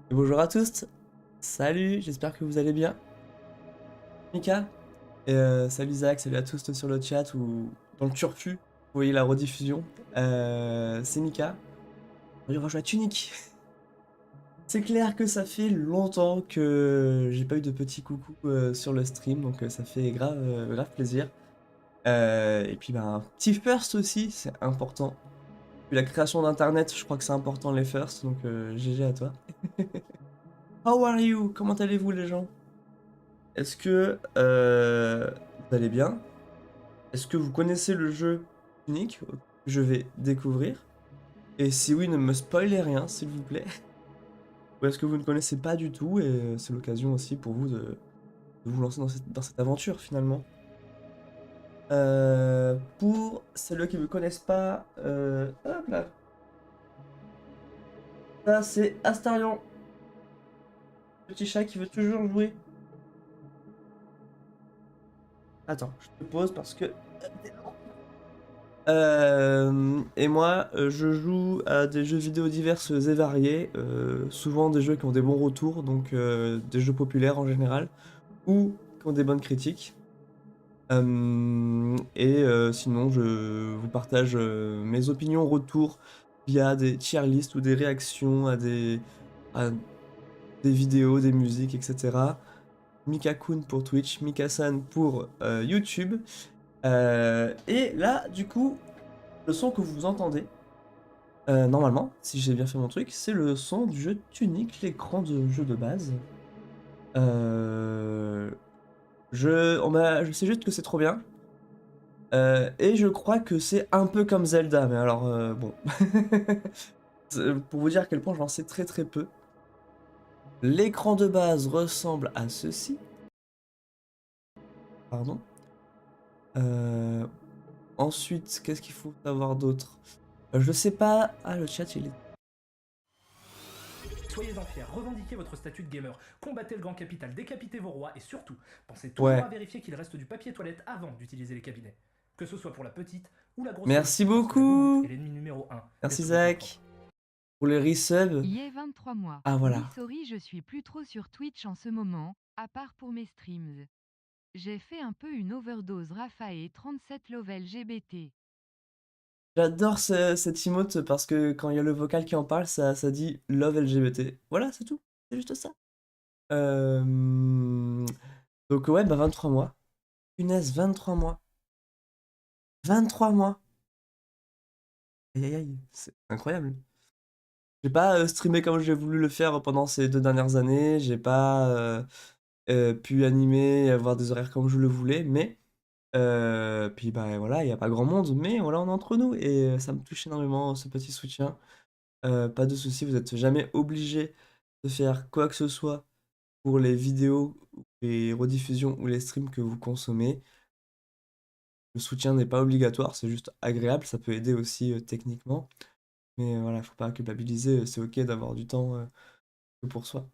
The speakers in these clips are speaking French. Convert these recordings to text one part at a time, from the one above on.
Et bonjour à tous, salut, j'espère que vous allez bien. Mika, salut Zach, salut à tous sur le chat ou dans le turfu, vous voyez la rediffusion. C'est Mika, aujourd'hui on va jouer à Tunic. C'est clair que ça fait longtemps que j'ai pas eu de petit coucou sur le stream, donc ça fait grave plaisir. Et puis bah, un petit first aussi, c'est important. Puis la création d'internet, je crois que c'est important les firsts, donc GG à toi. How are you? Comment allez-vous les gens? Est-ce que vous allez bien? Est-ce que vous connaissez le jeu unique que je vais découvrir? Et si oui, ne me spoilez rien, s'il vous plaît. Ou est-ce que vous ne connaissez pas du tout et c'est l'occasion aussi pour vous de vous lancer dans cette aventure finalement? Pour celles qui ne me connaissent pas, hop là, ça c'est Astarion, petit chat qui veut toujours jouer. Attends, je te pose parce que et moi, je joue à des jeux vidéo divers et variés, souvent des jeux qui ont des bons retours, donc des jeux populaires en général, ou qui ont des bonnes critiques. Sinon, je vous partage mes opinions retours via des tier lists ou des réactions à des vidéos, des musiques, etc. Mika-kun pour Twitch, Mika-san pour YouTube. Et là, du coup, le son que vous entendez, normalement, si j'ai bien fait mon truc, c'est le son du jeu Tunic, l'écran de jeu de base. Euh, je sais juste que c'est trop bien. Et je crois que c'est un peu comme Zelda, mais alors bon. Pour vous dire à quel point j'en sais très très peu. L'écran de base ressemble à ceci. Pardon. Euh, Ensuite, qu'est-ce qu'il faut savoir d'autre? Je sais pas. Ah, le chat il est. Soyez-en fiers, revendiquez votre statut de gamer, combattez le grand capital, décapitez vos rois et surtout, pensez toujours Ouais. à vérifier qu'il reste du papier toilette avant d'utiliser les cabinets. Que ce soit pour la petite ou la grosse Merci solution, parce que la gougoute est beaucoup. l'ennemi numéro 1 Merci d'établissement Zach. propre. Pour les resubs. Y est 23 mois. Ah Oui, voilà. sorry, je suis plus trop sur Twitch en ce moment, à part pour mes streams. J'ai fait un peu une overdose Raphaël 37 love LGBT. J'adore cette emote parce que quand il y a le vocal qui en parle, ça dit Love LGBT. Voilà, c'est tout. C'est juste ça. Euh, Donc ouais, bah 23 mois. Punaise, 23 mois. 23 mois. Aïe aïe aïe, c'est incroyable. J'ai pas streamé comme j'ai voulu le faire pendant ces 2 dernières années. J'ai pas pu animer et avoir des horaires comme je le voulais. Mais puis bah voilà, il n'y a pas grand monde. Mais voilà, on est entre nous. Et ça me touche énormément ce petit soutien. Pas de souci, vous n'êtes jamais obligé de faire quoi que ce soit pour les vidéos, les rediffusions ou les streams que vous consommez. Le soutien n'est pas obligatoire, c'est juste agréable, ça peut aider aussi techniquement. Mais voilà, faut pas culpabiliser, c'est ok d'avoir du temps que pour soi.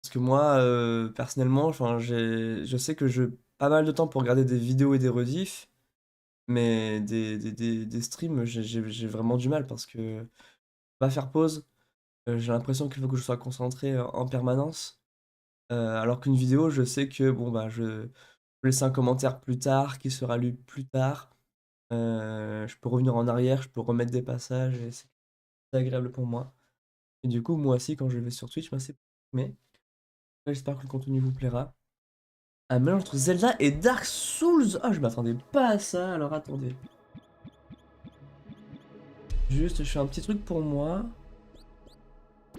Parce que moi, personnellement, enfin, je sais que j'ai pas mal de temps pour regarder des vidéos et des rediffs, mais des streams, j'ai vraiment du mal parce que pas faire pause, j'ai l'impression qu'il faut que je sois concentré en permanence. Alors qu'une vidéo, je sais que bon bah je peux laisser un commentaire plus tard, qui sera lu plus tard. Je peux revenir en arrière, je peux remettre des passages et c'est agréable pour moi. Et du coup, moi aussi, quand je vais sur Twitch, bah, c'est. Mais j'espère que le contenu vous plaira. Un mélange entre Zelda et Dark Souls. Ah, je m'attendais pas à ça. Alors attendez. Juste, je fais un petit truc pour moi.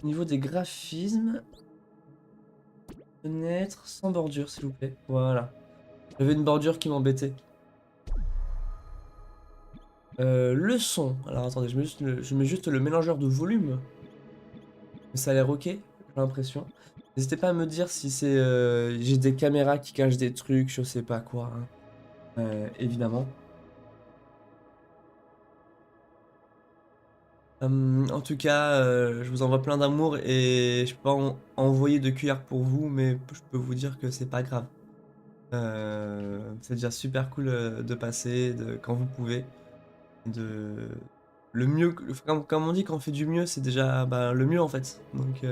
Au niveau des graphismes, fenêtre sans bordure, s'il vous plaît. Voilà. J'avais une bordure qui m'embêtait. Le son. Alors attendez, je mets juste le mélangeur de volume. Mais ça a l'air ok, j'ai l'impression. N'hésitez pas à me dire si c'est j'ai des caméras qui cachent des trucs, je sais pas quoi, hein. Évidemment. En tout cas, je vous envoie plein d'amour et je peux pas envoyer de cuillère pour vous, mais je peux vous dire que c'est pas grave. C'est déjà super cool de passer quand vous pouvez. De le mieux, comme on dit, quand on fait du mieux, c'est déjà bah, le mieux en fait. Donc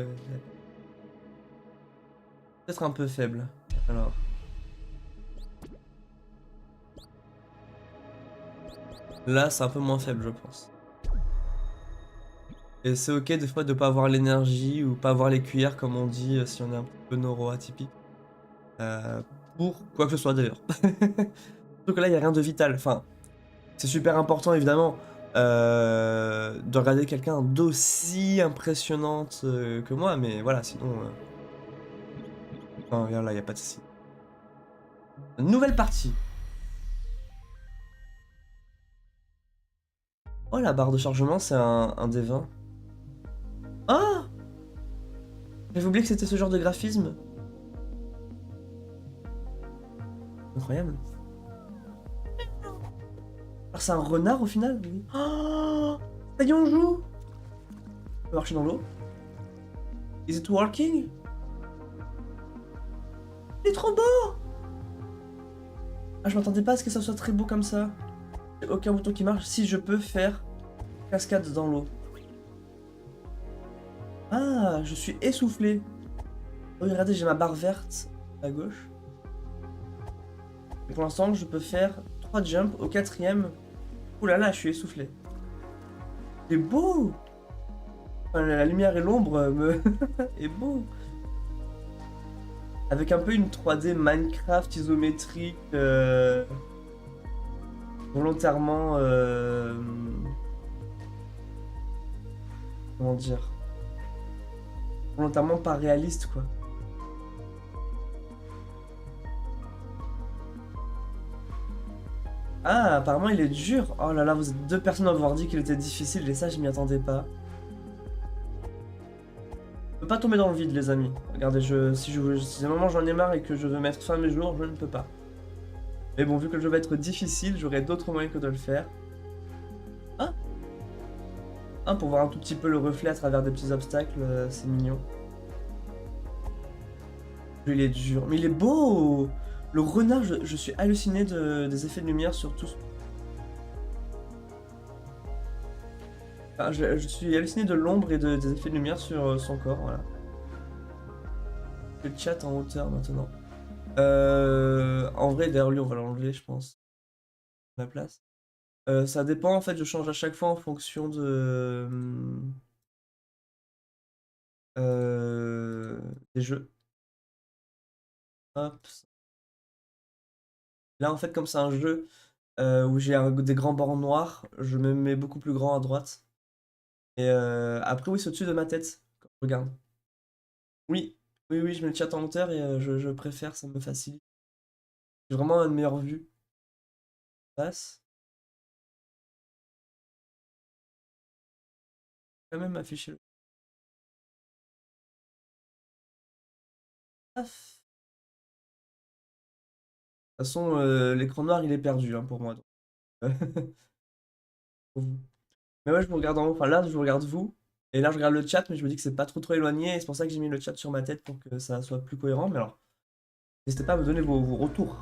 peut-être un peu faible. Alors. Là, c'est un peu moins faible, je pense. Et c'est ok des fois de pas avoir l'énergie ou pas avoir les cuillères, comme on dit, si on est un petit peu neuroatypique. Pour quoi que ce soit d'ailleurs. Surtout que là, il n'y a rien de vital. Enfin, c'est super important évidemment de regarder quelqu'un d'aussi impressionnante que moi, mais voilà, sinon. Non, regarde là, il n'y a pas de souci. Nouvelle partie. Oh, la barre de chargement, c'est un des 20. Ah! J'avais oublié que c'était ce genre de graphisme. Incroyable. Alors c'est un renard au final? Oui. Oh, ça y est, on joue! On peut marcher dans l'eau. Is it working? Il est trop beau! Ah, je m'attendais pas à ce que ça soit très beau comme ça. J'ai aucun bouton qui marche. Si je peux faire cascade dans l'eau. Ah, je suis essoufflé. Oh, regardez, j'ai ma barre verte à gauche. Et pour l'instant, je peux faire 3 jumps. Au 4ème. Ouh là là, je suis essoufflé. C'est beau! Enfin, la lumière et l'ombre me est beau. Avec un peu une 3D Minecraft isométrique volontairement comment dire? Volontairement pas réaliste quoi. Ah, apparemment il est dur. Oh là là, vous êtes 2 personnes à avoir dit qu'il était difficile et ça je m'y attendais pas. Je peux pas tomber dans le vide les amis. Regardez, si à un moment j'en ai marre et que je veux mettre fin à mes jours, je ne peux pas. Mais bon, vu que le jeu va être difficile, j'aurai d'autres moyens que de le faire. Ah! Ah, pour voir un tout petit peu le reflet à travers des petits obstacles, c'est mignon. Il est dur, mais il est beau! Le renard, je suis halluciné des effets de lumière sur tout. Enfin, je suis halluciné de l'ombre et des effets de lumière sur son corps, voilà. Le chat en hauteur maintenant. En vrai, d'ailleurs, lui, on va l'enlever, je pense. La place. Ça dépend, en fait, je change à chaque fois en fonction des jeux. Hop. Là, en fait, comme c'est un jeu où j'ai des grands bords noirs, je me mets beaucoup plus grand à droite. Et après, oui, c'est au-dessus de ma tête, quand je regarde. Oui, oui, oui, je mets le chat en hauteur et je préfère, ça me facilite. J'ai vraiment une meilleure vue. Passe. Quand même afficher le. Paf. De toute façon, l'écran noir, il est perdu hein, pour moi. Donc. Pour vous. Mais ouais, je vous regarde en haut. Enfin, là, je vous regarde vous. Et là, je regarde le chat, mais je me dis que c'est pas trop éloigné. Et c'est pour ça que j'ai mis le chat sur ma tête pour que ça soit plus cohérent. Mais alors, n'hésitez pas à me donner vos retours.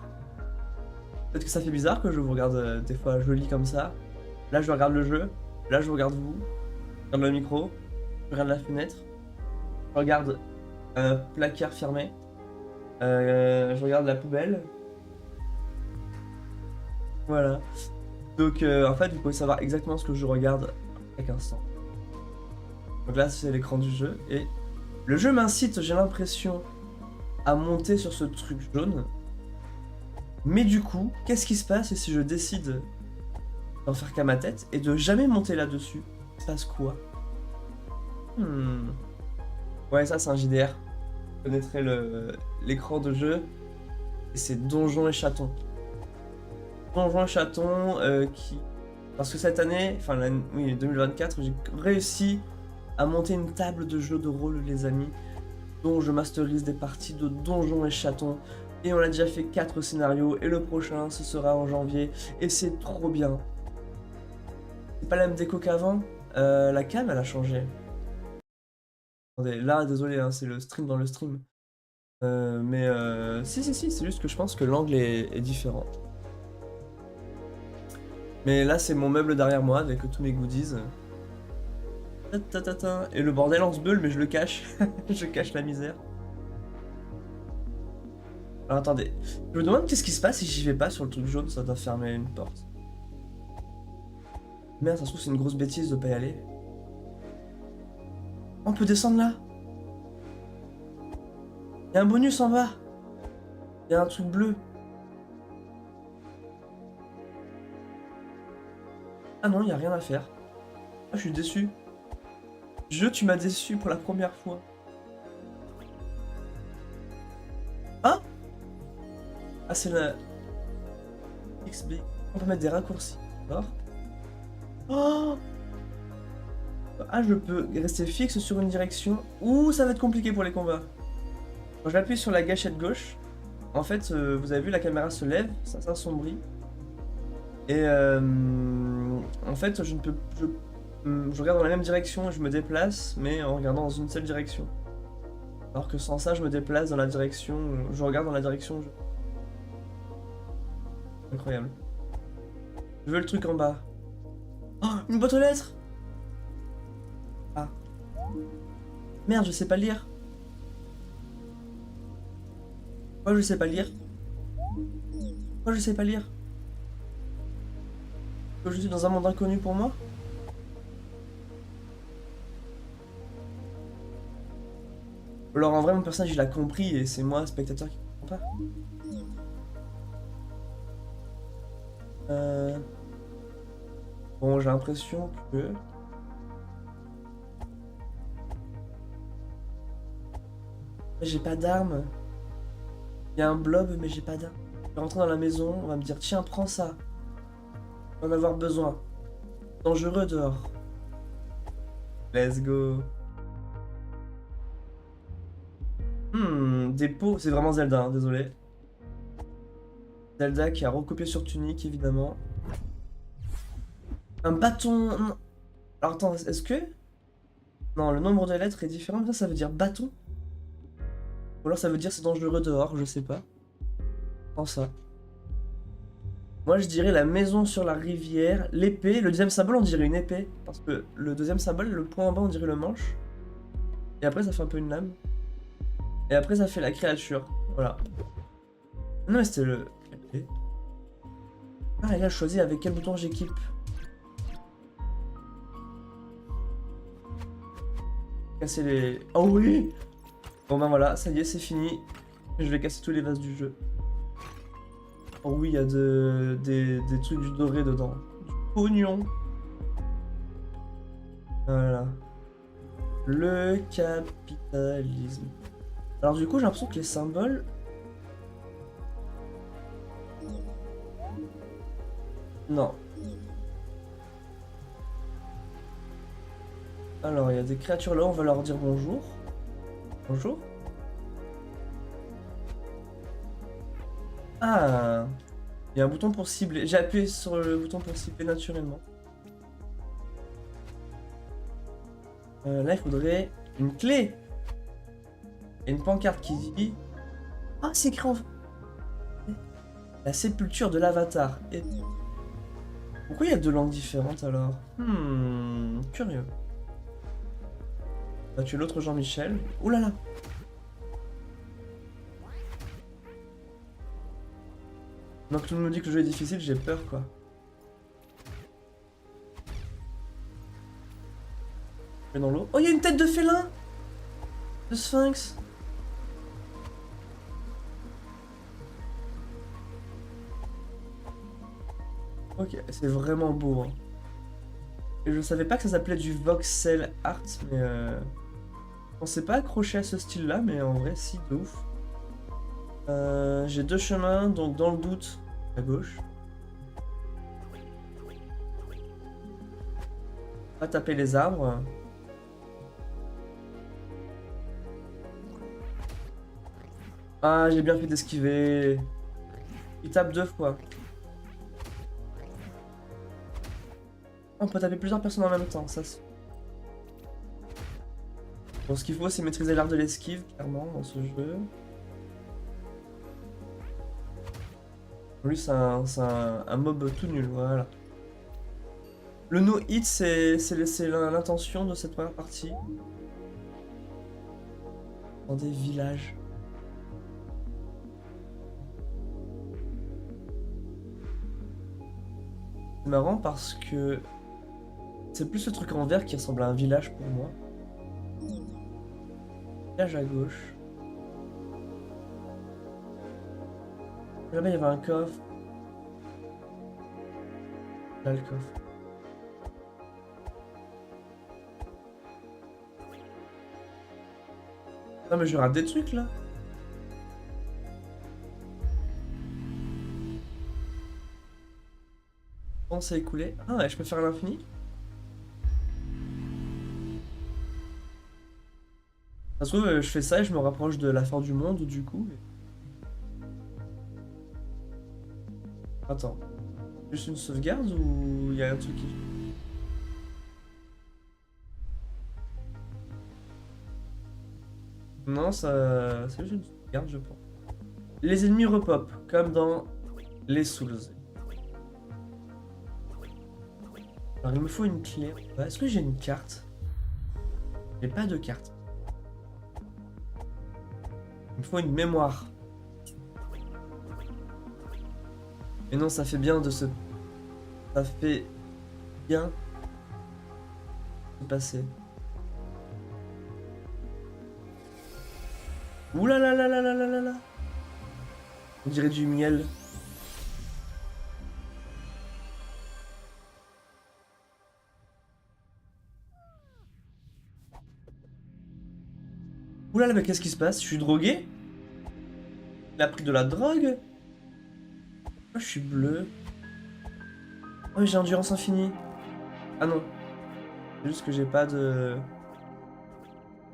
Peut-être que ça fait bizarre que je vous regarde des fois joli comme ça. Là, je regarde le jeu. Là, je regarde vous. Je regarde le micro. Je regarde la fenêtre. Je regarde un placard fermé. Je regarde la poubelle. Voilà. Donc, en fait, vous pouvez savoir exactement ce que je regarde à chaque instant. Donc là, c'est l'écran du jeu. Et le jeu m'incite, j'ai l'impression, à monter sur ce truc jaune. Mais du coup, qu'est-ce qui se passe si je décide d'en faire qu'à ma tête et de jamais monter là-dessus? Il se passe quoi? Ouais, ça, c'est un JDR. Vous connaîtrez l'écran de jeu. Et c'est Donjons et Chatons. Donjons et Chatons qui... Parce que cette année, enfin oui, 2024, j'ai réussi à monter une table de jeux de rôle, les amis, dont je masterise des parties de Donjons et Chatons. Et on a déjà fait 4 scénarios, et le prochain, ce sera en janvier, et c'est trop bien. C'est pas la même déco qu'avant, la cam, elle a changé. Attendez, là, désolé, hein, c'est le stream dans le stream. Mais si, c'est juste que je pense que l'angle est différent. Mais là, c'est mon meuble derrière moi avec tous mes goodies. Et le bordel en se bulle, mais je le cache. Je cache la misère. Alors attendez, je me demande qu'est-ce qui se passe si j'y vais pas sur le truc jaune, ça doit fermer une porte. Merde, ça se trouve c'est une grosse bêtise de pas y aller. On peut descendre là. Y'a un bonus en bas. Y'a un truc bleu. Ah non, y'a rien à faire. Ah, je suis déçu. Jeu, tu m'as déçu pour la première fois. Ah. Ah, c'est la... XB. On peut mettre des raccourcis. D'accord. Oh. Ah, je peux rester fixe sur une direction. Ouh, ça va être compliqué pour les combats. Quand j'appuie sur la gâchette gauche, en fait, vous avez vu, la caméra se lève, ça s'assombrit. Et en fait, je ne peux... Je regarde dans la même direction et je me déplace, mais en regardant dans une seule direction. Alors que sans ça, je me déplace dans la direction... Je regarde dans la direction... Incroyable. Je veux le truc en bas. Oh, une boîte aux lettres! Ah. Merde, je sais pas lire. Pourquoi je sais pas lire? Pourquoi je sais pas lire? Que je suis dans un monde inconnu pour moi? Alors en vrai, mon personnage il a compris et c'est moi, spectateur, qui comprend pas. Bon, j'ai l'impression que... J'ai pas d'armes. Il y a un blob, mais j'ai pas d'armes. Je vais rentrer dans la maison, on va me dire, tiens, prends ça. On va en avoir besoin. Dangereux dehors. Let's go. Des pots, c'est vraiment Zelda, hein, désolé. Zelda qui a recopié sur Tunic, évidemment. Un bâton... Non. Alors attends, est-ce que... Non, le nombre de lettres est différent, mais ça veut dire bâton. Ou alors ça veut dire c'est dangereux dehors, je sais pas. Prends ça. Moi je dirais la maison sur la rivière, l'épée, le deuxième symbole on dirait une épée. Parce que le deuxième symbole, le point en bas on dirait le manche. Et après ça fait un peu une lame. Et après ça fait la créature, voilà. Non mais c'était le... Ah et là je choisis avec quel bouton j'équipe. Casser les... Oh oui. Bon ben voilà, ça y est c'est fini. Je vais casser tous les vases du jeu. Oh oui, il y a des trucs du doré dedans. Du pognon. Voilà. Le capitalisme. Alors du coup, j'ai l'impression que les symboles... Non. Alors, il y a des créatures là, on va leur dire bonjour. Bonjour. Ah, il y a un bouton pour cibler. J'ai appuyé sur le bouton pour cibler naturellement. Là, il faudrait une clé. Et une pancarte qui dit... Ah, c'est écrit en... La sépulture de l'avatar. Et... Pourquoi il y a deux langues différentes alors? Curieux. On va tuer l'autre Jean-Michel. Ouh là là. Donc tout le monde me dit que le jeu est difficile, j'ai peur quoi. Je vais dans l'eau. Oh, il y a une tête de félin! De sphinx. Ok, c'est vraiment beau. Hein. Et je savais pas que ça s'appelait du voxel art, mais on s'est pas accroché à ce style-là, mais en vrai, si, de ouf. J'ai deux chemins, donc dans le doute, à gauche. Pas taper les arbres. Ah, j'ai bien fait d'esquiver. Il tape deux fois. On peut taper plusieurs personnes en même temps, ça c'est... Bon, ce qu'il faut, c'est maîtriser l'art de l'esquive, clairement, dans ce jeu. Lui, c'est un mob tout nul, voilà. Le no-hit, c'est l'intention de cette première partie. Dans des villages. C'est marrant parce que c'est plus ce truc en vert qui ressemble à un village pour moi. Village à gauche. Là-bas, il y avait un coffre. Là, le coffre. Non, mais je rate des trucs là. On s'est écoulé. Ah, ouais, je peux faire l'infini. Ça se trouve, je fais ça et je me rapproche de la fin du monde du coup. Attends. Juste une sauvegarde ou il y a un truc qui... Non, ça... c'est juste une sauvegarde, je pense. Les ennemis repop, comme dans les Souls. Alors, il me faut une clé. Est-ce que j'ai une carte? J'ai pas de carte. Il me faut une mémoire. Et non, ça fait bien de se... Ça fait bien de passer. Ouh là là là là là là là là. On dirait du miel. Ouh là là, mais qu'est-ce qui se passe? Je suis drogué? Il a pris de la drogue? Oh, je suis bleu. Oh, j'ai endurance infinie. Ah non. C'est juste que j'ai pas de...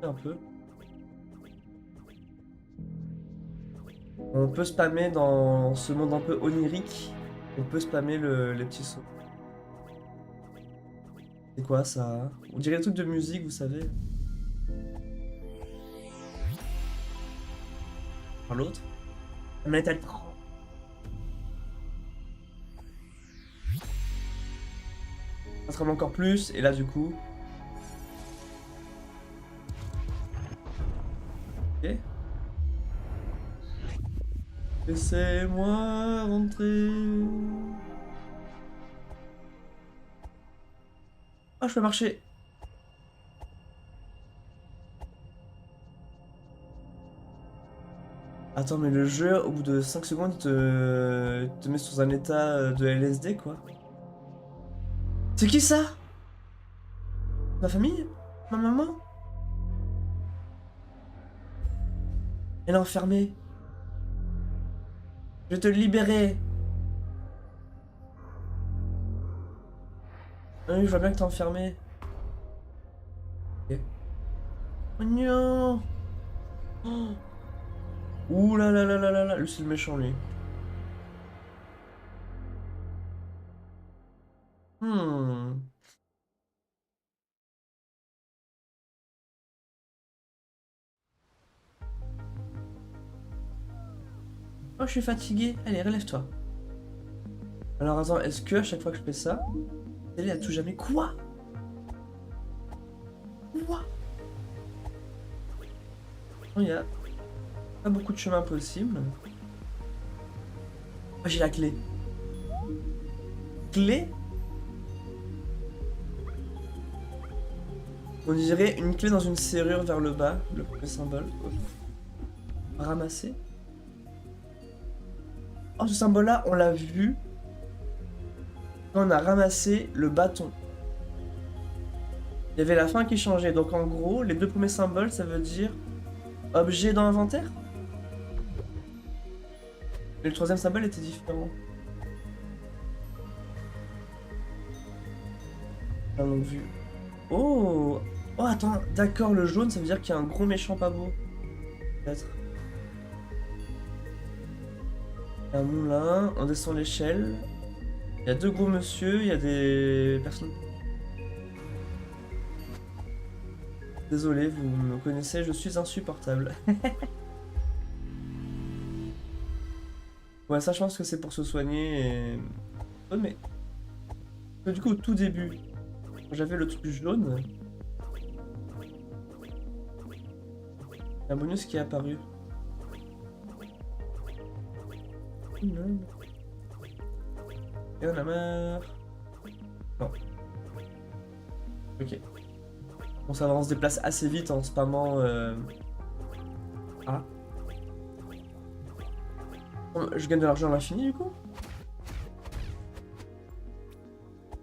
Un peu. On peut spammer dans ce monde un peu onirique. On peut spammer les petits sauts. C'est quoi ça? On dirait des trucs de musique, vous savez. Par l'autre. Metal. Ça tremble encore plus, et là du coup... Ok. Laissez-moi rentrer. Ah, je peux marcher. Attends, mais le jeu, au bout de 5 secondes, il te met sous un état de LSD, quoi. C'est qui ça? Ma famille? Ma maman? Elle est enfermée. Je vais te libérer. Ah oui, je vois bien que t'es enfermé. Ok. Oh non. Oh. Ouh là là là là là là. Lui, c'est le méchant, lui. Hmm. Oh, je suis fatigué. Allez, relève-toi. Alors, attends, est-ce que à chaque fois que je fais ça, elle est à tout jamais? Quoi? Quoi? Oh, il y a pas beaucoup de chemin possible. Oh, j'ai la clé. Clé? On dirait une clé dans une serrure vers le bas, le premier symbole. Ramasser. Oh, ce symbole-là, on l'a vu quand on a ramassé le bâton. Il y avait la fin qui changeait. Donc en gros, les deux premiers symboles, ça veut dire objet dans l'inventaire. Et le troisième symbole était différent. Ah, donc vu. Oh! Oh, attends, d'accord, le jaune, ça veut dire qu'il y a un gros méchant pas beau. Peut-être. Il y a un moulin, on descend l'échelle. Il y a deux gros monsieur, il y a des personnes. Désolé, vous me connaissez, je suis insupportable. Ouais, ça, je pense que c'est pour se soigner et... Oh, mais... Du coup, au tout début, quand j'avais le truc jaune, il y a un bonus qui est apparu. Et on a marre. Non. Ok. Bon, ça va, on se déplace assez vite en spammant... Ah. Je gagne de l'argent à l'infini, du coup?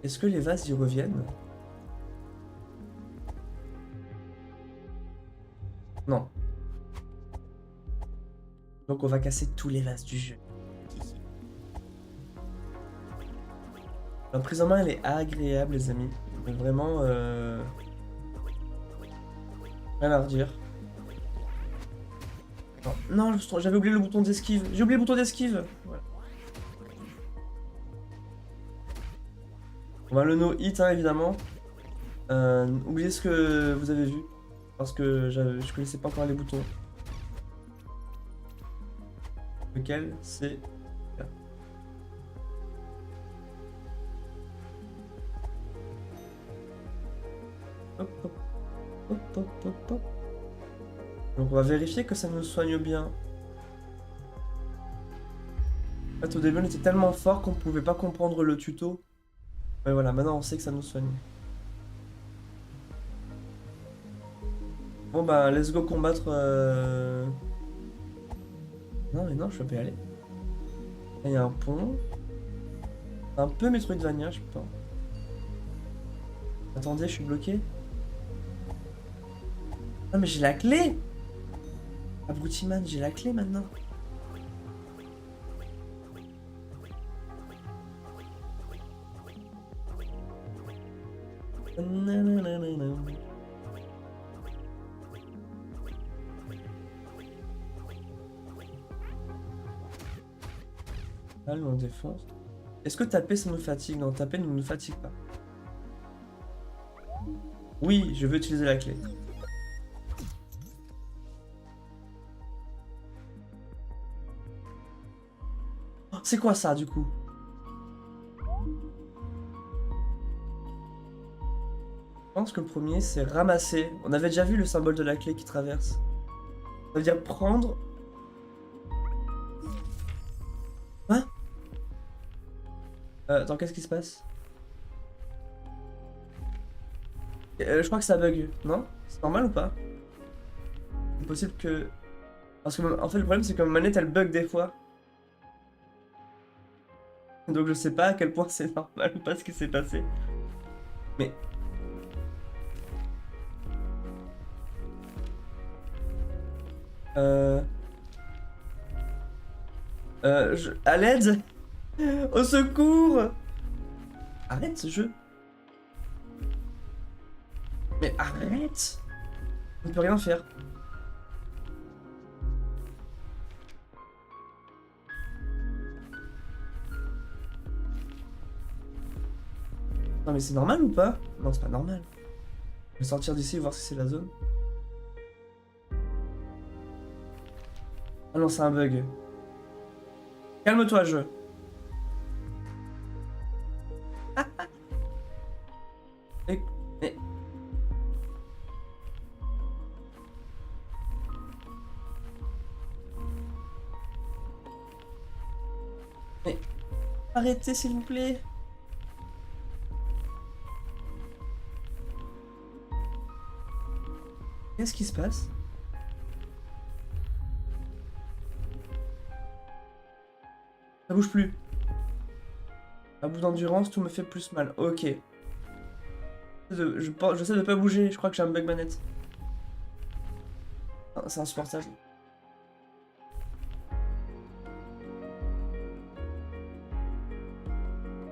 Est-ce que les vases y reviennent? Non. Donc on va casser tous les vases du jeu. L'emprisonnement, elle est agréable, les amis. Donc vraiment... Rien à redire. Non, j'avais oublié le bouton d'esquive. J'ai oublié le bouton d'esquive. Voilà. On va le no-hit, hein, évidemment. Oubliez ce que vous avez vu. Parce que je connaissais pas encore les boutons. Lequel c'est... Hop, hop, hop, hop, hop, hop. Donc on va vérifier que ça nous soigne bien. En fait, au début, on était tellement fort qu'on pouvait pas comprendre le tuto. Mais voilà, maintenant on sait que ça nous soigne. Bon bah, let's go combattre... Non mais non, je peux y aller. Là, il y a un pont. Un peu Metroidvania, je pense. Attendez, je suis bloqué. Ah mais j'ai la clé! Abruti-man, j'ai la clé maintenant. Nananana. Là, on défonce. Est-ce que taper ça nous fatigue? Non, taper ne nous fatigue pas. Oui, je veux utiliser la clé. Oh, c'est quoi ça du coup? Je pense que le premier c'est ramasser. On avait déjà vu le symbole de la clé qui traverse. Ça veut dire prendre. Hein? Attends, qu'est-ce qui se passe? Je crois que ça bug, non? C'est normal ou pas? C'est possible que... Parce que en fait le problème c'est que ma manette elle bug des fois. Donc je sais pas à quel point c'est normal ou pas ce qui s'est passé. Mais... À l'aide! Au secours! Arrête ce jeu! Mais arrête! On ne peut rien faire. Non mais c'est normal ou pas? Non, c'est pas normal. Je vais sortir d'ici et voir si c'est la zone. Ah non, c'est un bug. Calme-toi, jeu. Mais... mais... mais... Arrêtez, s'il vous plaît. Qu'est-ce qui se passe? Ça bouge plus. À bout d'endurance, tout me fait plus mal. Ok. J'essaie de pas bouger, je crois que j'ai un bug manette. Ah, c'est insupportable.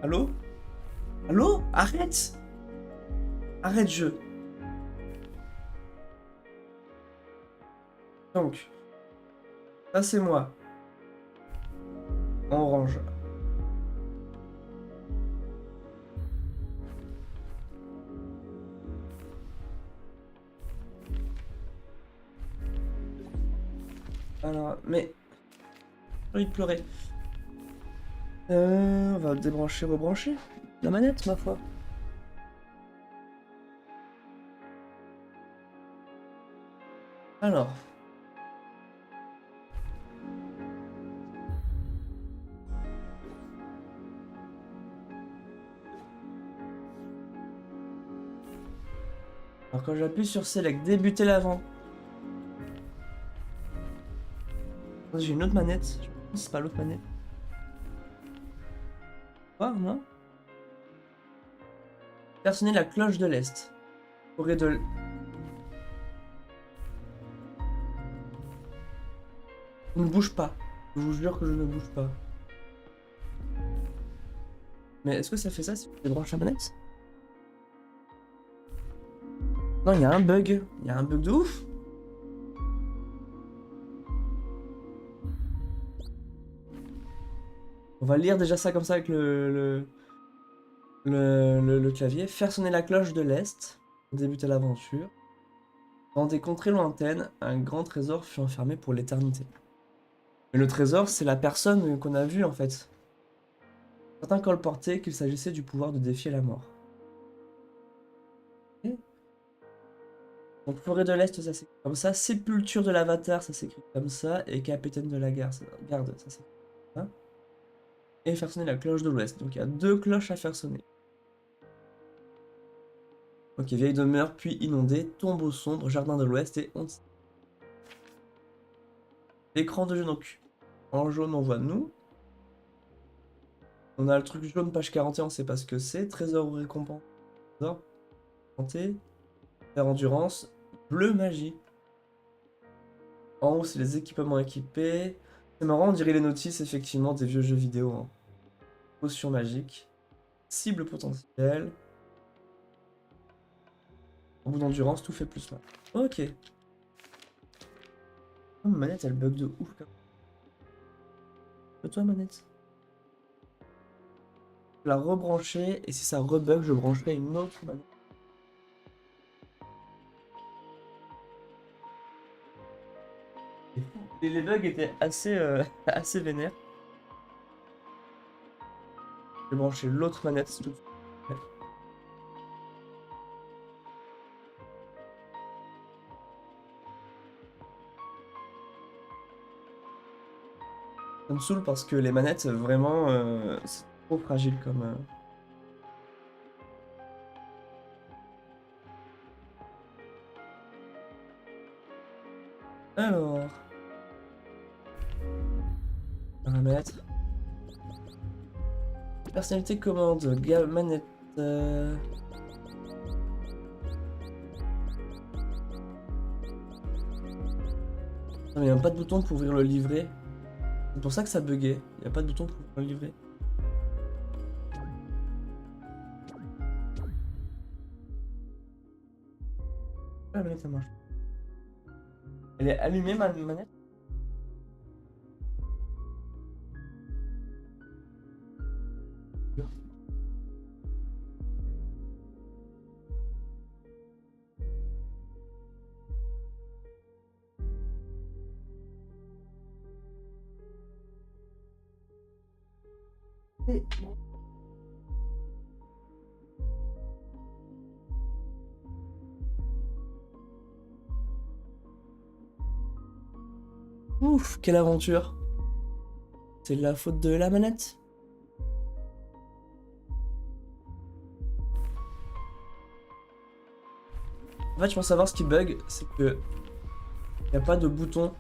Allô? Allô? Arrête! Arrête, jeu. Donc, ça c'est moi. En orange. Alors, mais... J'ai envie de pleurer. On va débrancher, rebrancher. La manette, ma foi. Alors. quand j'appuie sur Select, débuter l'avant. J'ai une autre manette. Je pense que c'est pas l'autre manette. Ah, non? Faire sonner la cloche de l'Est. Forêt de... Je ne bouge pas. Je vous jure que je ne bouge pas. Mais est-ce que ça fait ça si je débranche la manette? Non, il y a un bug. Il y a un bug de ouf. On va lire déjà ça comme ça avec le clavier. Faire sonner la cloche de l'Est pour débuter l'aventure. Dans des contrées lointaines, un grand trésor fut enfermé pour l'éternité. Mais le trésor, c'est la personne qu'on a vue en fait. Certains colportaient qu'il s'agissait du pouvoir de défier la mort. Ok. Donc Forêt de l'Est, ça s'écrit comme ça. Sépulture de l'Avatar, ça s'écrit comme ça. Et Capitaine de la garde, ça s'écrit comme ça. Et faire sonner la cloche de l'Ouest. Donc il y a 2 cloches à faire sonner. Ok, vieille demeure, puis inondée, tombeau sombre, jardin de l'Ouest et on... L'écran de jeu, donc en jaune on voit nous. On a le truc jaune, page 41, on sait pas ce que c'est. Trésor ou récompense. Trésor. Santé. Faire endurance. Bleu magie. En haut, c'est les équipements équipés. C'est marrant, on dirait les notices, effectivement, des vieux jeux vidéo. Hein. Potion magique. Cible potentielle. En bout d'endurance, tout fait plus mal. Ok. Oh, ma manette, elle bug de ouf. Toi, manette. Je vais la rebrancher, et si ça rebug, je brancherai une autre manette. Et les bugs étaient assez, assez vénères. Je vais brancher l'autre manette tout de suite. Ça me saoule parce que les manettes, vraiment, c'est trop fragile comme... Alors... Paramètres. Personnalité commande, manette... Non, mais il n'y a pas de bouton pour ouvrir le livret. C'est pour ça que ça buguait. Il n'y a pas de bouton pour ouvrir le livret. Ah, la manette, ça marche. Elle est allumée, ma manette? Ouf, quelle aventure. C'est de la faute de la manette. En fait, je pense savoir ce qui bug, c'est que il n'y a pas de bouton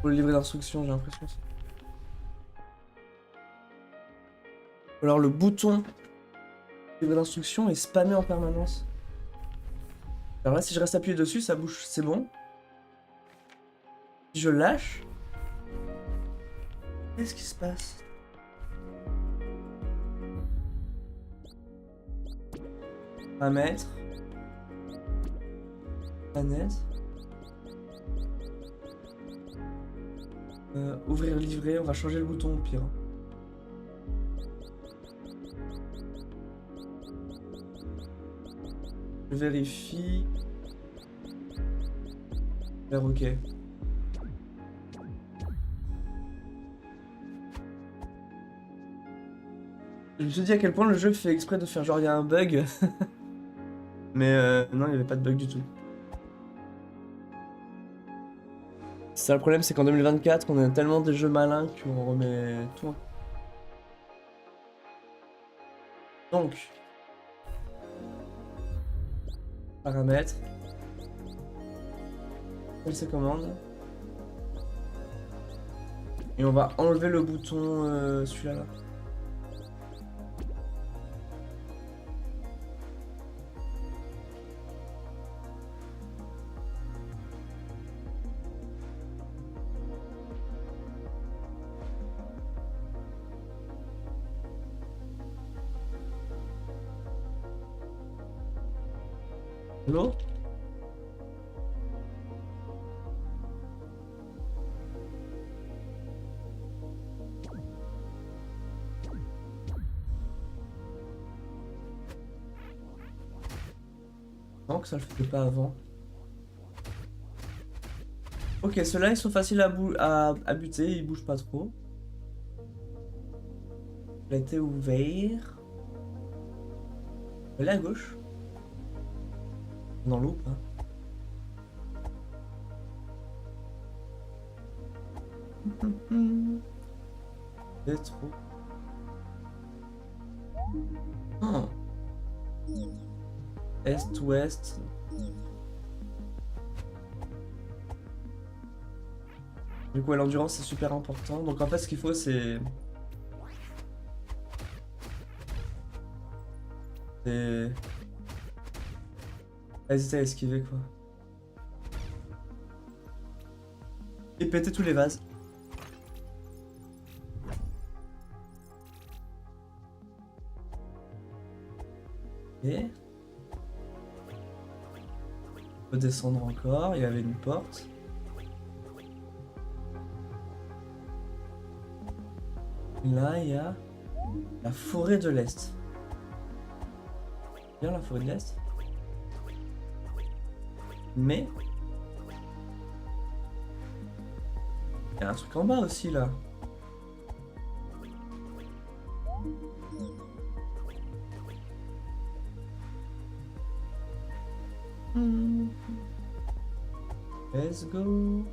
pour le livret d'instruction, j'ai l'impression. Ou alors le bouton du livret d'instruction est spammé en permanence. Alors là, si je reste appuyé dessus, ça bouge, c'est bon. Si je lâche, qu'est-ce qui se passe? Paramètres. Manette. Ouvrir le livret, on va changer le bouton au pire. Je vérifie. Faire OK. Je me suis dit à quel point le jeu fait exprès de faire genre il y a un bug. Mais non, il n'y avait pas de bug du tout. C'est ça le problème, c'est qu'en 2024, on a tellement de jeux malins qu'on remet tout. Donc, Paramètres. Ses commandes. Et on va enlever le bouton celui-là là. L'eau. Non, que ça le faisait pas avant. Ok, ceux-là ils sont faciles à buter, ils bougent pas trop. Il a été ouvert. Elle est à gauche. Dans l'eau, pas. C'est trop. Oh. Est, ouest. Du coup, l'endurance c'est super important. Donc en fait, ce qu'il faut, c'est. C'est. Pas hésiter à esquiver, quoi. Et péter tous les vases. Et. On peut descendre encore. Il y avait une porte. Et là, il y a la forêt de l'Est. Bien la forêt de l'Est. Mais il y a un truc en bas aussi là. Let's go.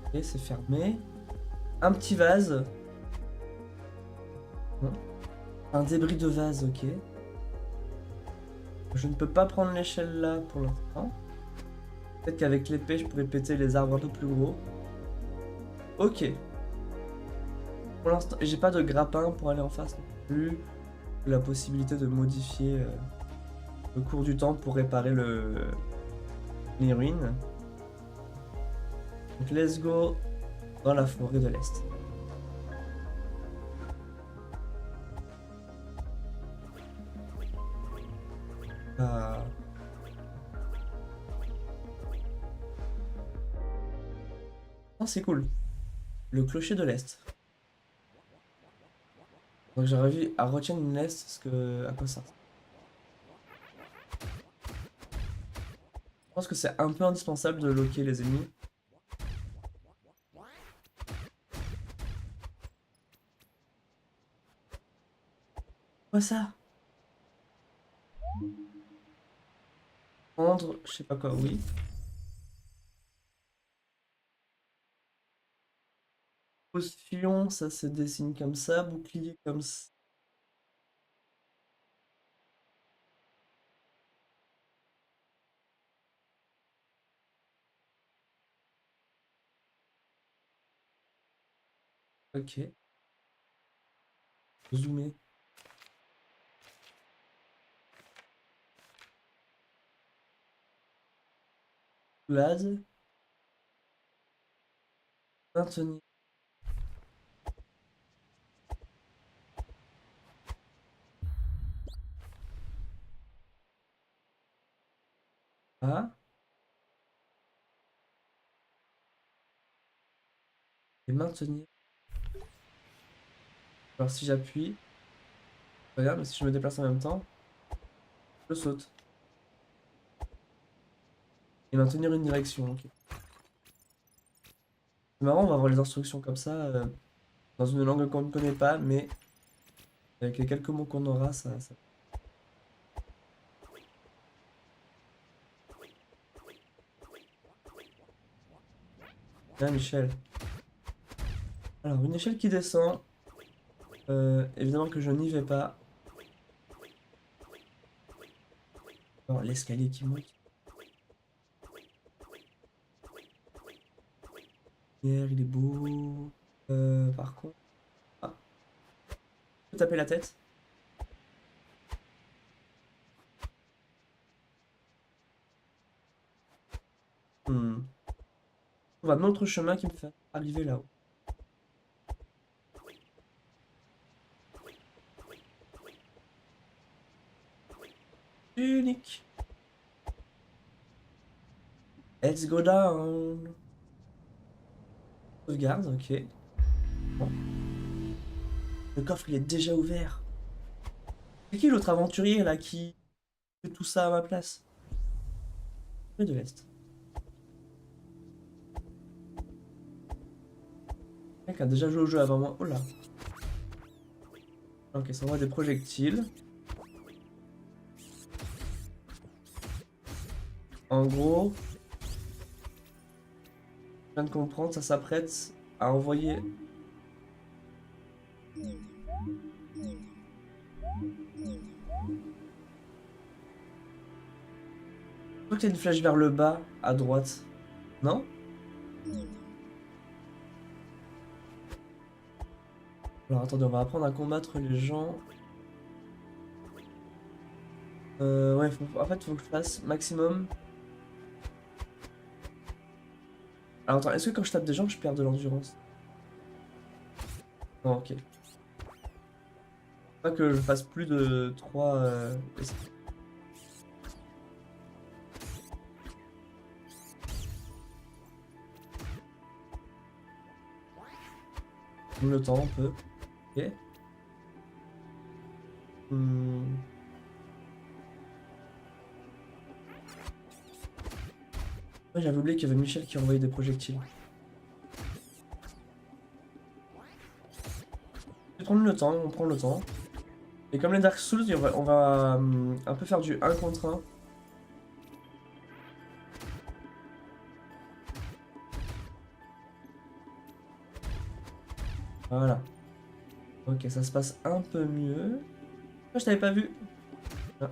Ok, c'est fermé. Un petit vase. Un débris de vase, ok. Je ne peux pas prendre l'échelle là pour l'instant. Peut-être qu'avec l'épée, je pourrais péter les arbres un peu plus gros. Ok. Pour l'instant, j'ai pas de grappin pour aller en face non plus. La possibilité de modifier le cours du temps pour réparer les ruines. Donc let's go dans la forêt de l'Est. Ah. Oh, c'est cool. Le clocher de l'Est. Donc j'aurais vu à retiendre une l'Est, parce que. À quoi ça? Je pense que c'est un peu indispensable de loquer les ennemis. Quoi ça? Prendre, je sais pas quoi, oui. Postillon, ça se dessine comme ça. Bouclier comme ça. Ok. Zoomer. Glade. Maintenir. Ah. Et maintenir. Alors si j'appuie. Regarde, mais si je me déplace en même temps, je saute. Et maintenir une direction, ok. C'est marrant, on va voir les instructions comme ça, dans une langue qu'on ne connaît pas, mais avec les quelques mots qu'on aura, ça... Bien, Michel. Alors, une échelle qui descend. Évidemment que je n'y vais pas. Non, l'escalier qui monte. Hier, il est beau. Par contre... Ah, je peux taper la tête. Hmm. On va un autre chemin qui me fait arriver là-haut. Unique. Let's go down. Sauvegarde, ok. Bon. Le coffre, il est déjà ouvert. C'est qui l'autre aventurier là qui fait tout ça à ma place? Rue de l'Est. Quelqu'un qui a déjà joué au jeu avant moi. Oh là. Ok, ça envoie des projectiles. En gros, je viens de comprendre, ça s'apprête à envoyer. Je crois qu'il y a une flèche vers le bas, à droite. Non? Alors attendez, on va apprendre à combattre les gens. Ouais, en fait, faut que je fasse maximum. Alors attends, est-ce que quand je tape des gens, je perds de l'endurance? Non, ok. Pas que je fasse plus de 3 le temps un peu. Ok. Hmm. Ouais, j'avais oublié qu'il y avait Michel qui envoyait des projectiles. Je vais prendre le temps, on prend le temps. Et comme les Dark Souls, on va un peu faire du 1 contre 1. Voilà. Ok, ça se passe un peu mieux. Ah, je t'avais pas vu. Ah.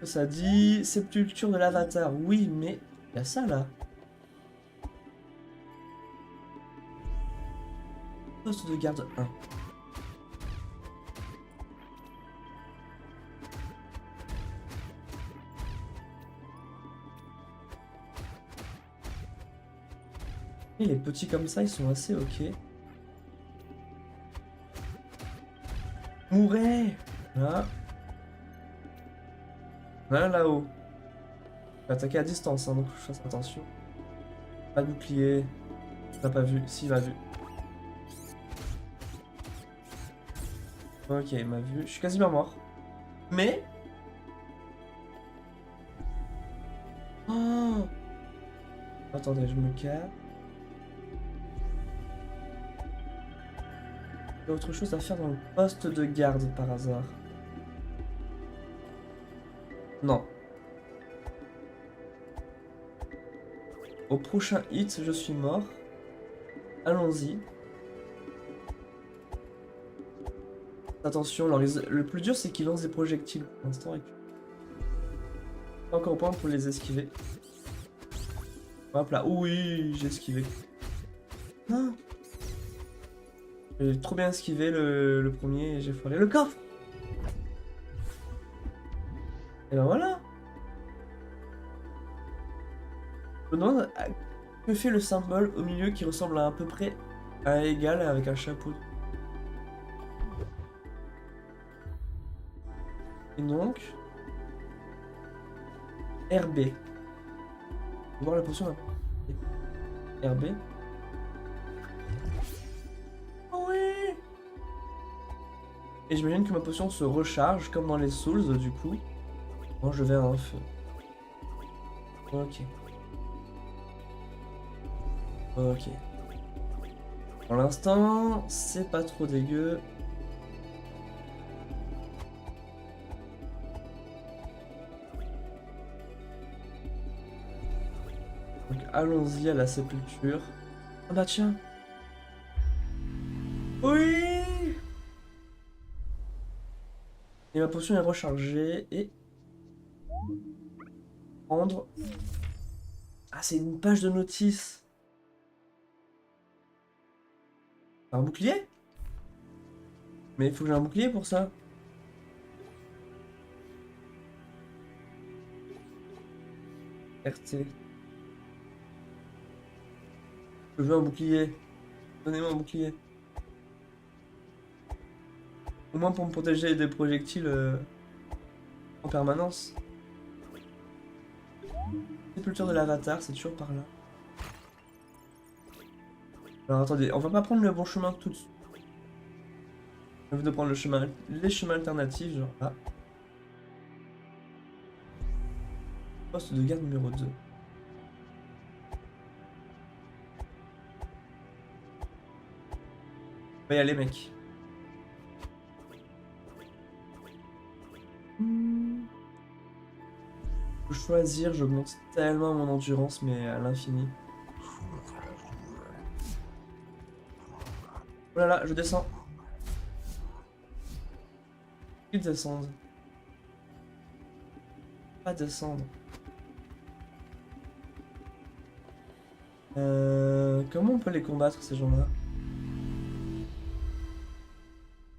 Ça dit sépulture de l'avatar. Oui, mais il y a ça là. Poste de garde 1. Et les petits comme ça, ils sont assez ok. Mourez! Là. Là, là-haut. Je vais attaquer à distance, hein, donc je fasse attention. Pas de bouclier. T'as pas vu? Si, il m'a vu. Ok, il m'a vu. Je suis quasiment mort. Mais... Oh! Attendez, je me calme. Il y a autre chose à faire dans le poste de garde par hasard. Non. Au prochain hit, je suis mort. Allons-y. Attention, le plus dur c'est qu'il lance des projectiles pour l'instant. Et... Pas encore au point pour les esquiver. Hop là, oui, j'ai esquivé. Ah. J'ai trop bien esquivé le premier et j'ai foiré le coffre. Et ben voilà. Je me demande que fait le symbole au milieu qui ressemble à peu près à un égal avec un chapeau. Et donc... RB. On va voir la potion là. RB. Oh ouais. Et j'imagine que ma potion se recharge comme dans les Souls du coup. Quand je vais à un feu. Ok. Ok. Pour l'instant, c'est pas trop dégueu. Donc allons-y à la sépulture. Ah bah tiens. Oui. Et ma potion est rechargée et prendre. Ah, c'est une page de notice. Un bouclier? Mais il faut que j'ai un bouclier pour ça. RT. Je veux un bouclier. Donnez-moi un bouclier. Au moins pour me protéger des projectiles en permanence. Sépulture de l'avatar, c'est toujours par là. Alors attendez, on va pas prendre le bon chemin tout de suite. On va de prendre le chemin, les chemins alternatifs, genre là. Poste de garde numéro 2. On va y aller, mec. Faut choisir, j'augmente tellement mon endurance, mais à l'infini. Oh là là, je descends. Ils descendent. Pas descendre. Comment on peut les combattre, ces gens-là?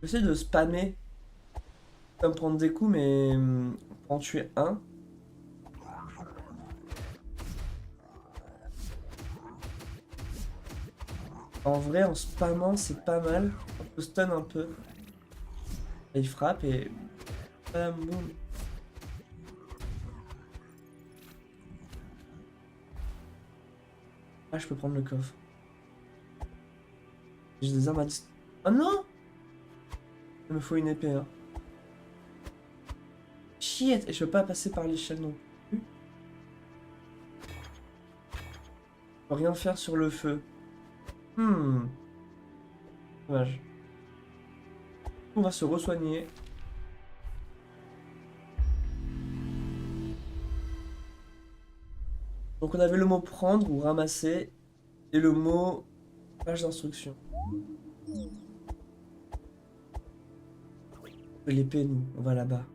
J'essaie de spammer. Pas me prendre des coups, mais pour en tuer un. En vrai, en spammant, c'est pas mal. On peut stun un peu. Et il frappe et... Bam, boum. Ah, je peux prendre le coffre. J'ai des armes à distance. Oh non! Il me faut une épée, hein. Shit! Et je peux pas passer par l'échelle non plus. Je peux rien faire sur le feu. Dommage. On va se re-soigner. Donc on avait le mot prendre ou ramasser et le mot page d'instruction. L'épée, nous, on va là-bas.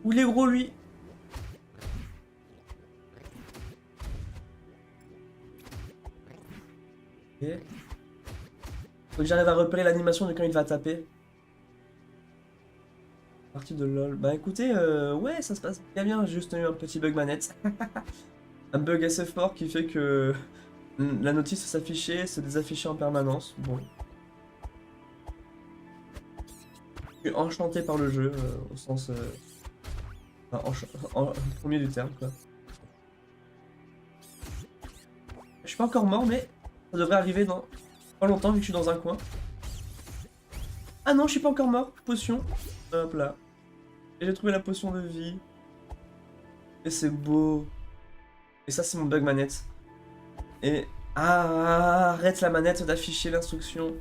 Où il est gros, lui? Ok. Faut que j'arrive à repérer l'animation de quand il va taper. Partie de LOL. Bah écoutez, ouais, ça se passe bien bien. J'ai juste eu un petit bug manette. Un bug assez fort qui fait que la notice s'affichait, se désaffichait en permanence. Bon. Je suis enchanté par le jeu, au sens enfin, premier du terme, quoi. Je suis pas encore mort, mais ça devrait arriver dans pas longtemps vu que je suis dans un coin. Ah non, je suis pas encore mort. Potion. Hop là. Et j'ai trouvé la potion de vie. Et c'est beau. Et ça, c'est mon bug manette. Et... Ah, arrête la manette d'afficher l'instruction.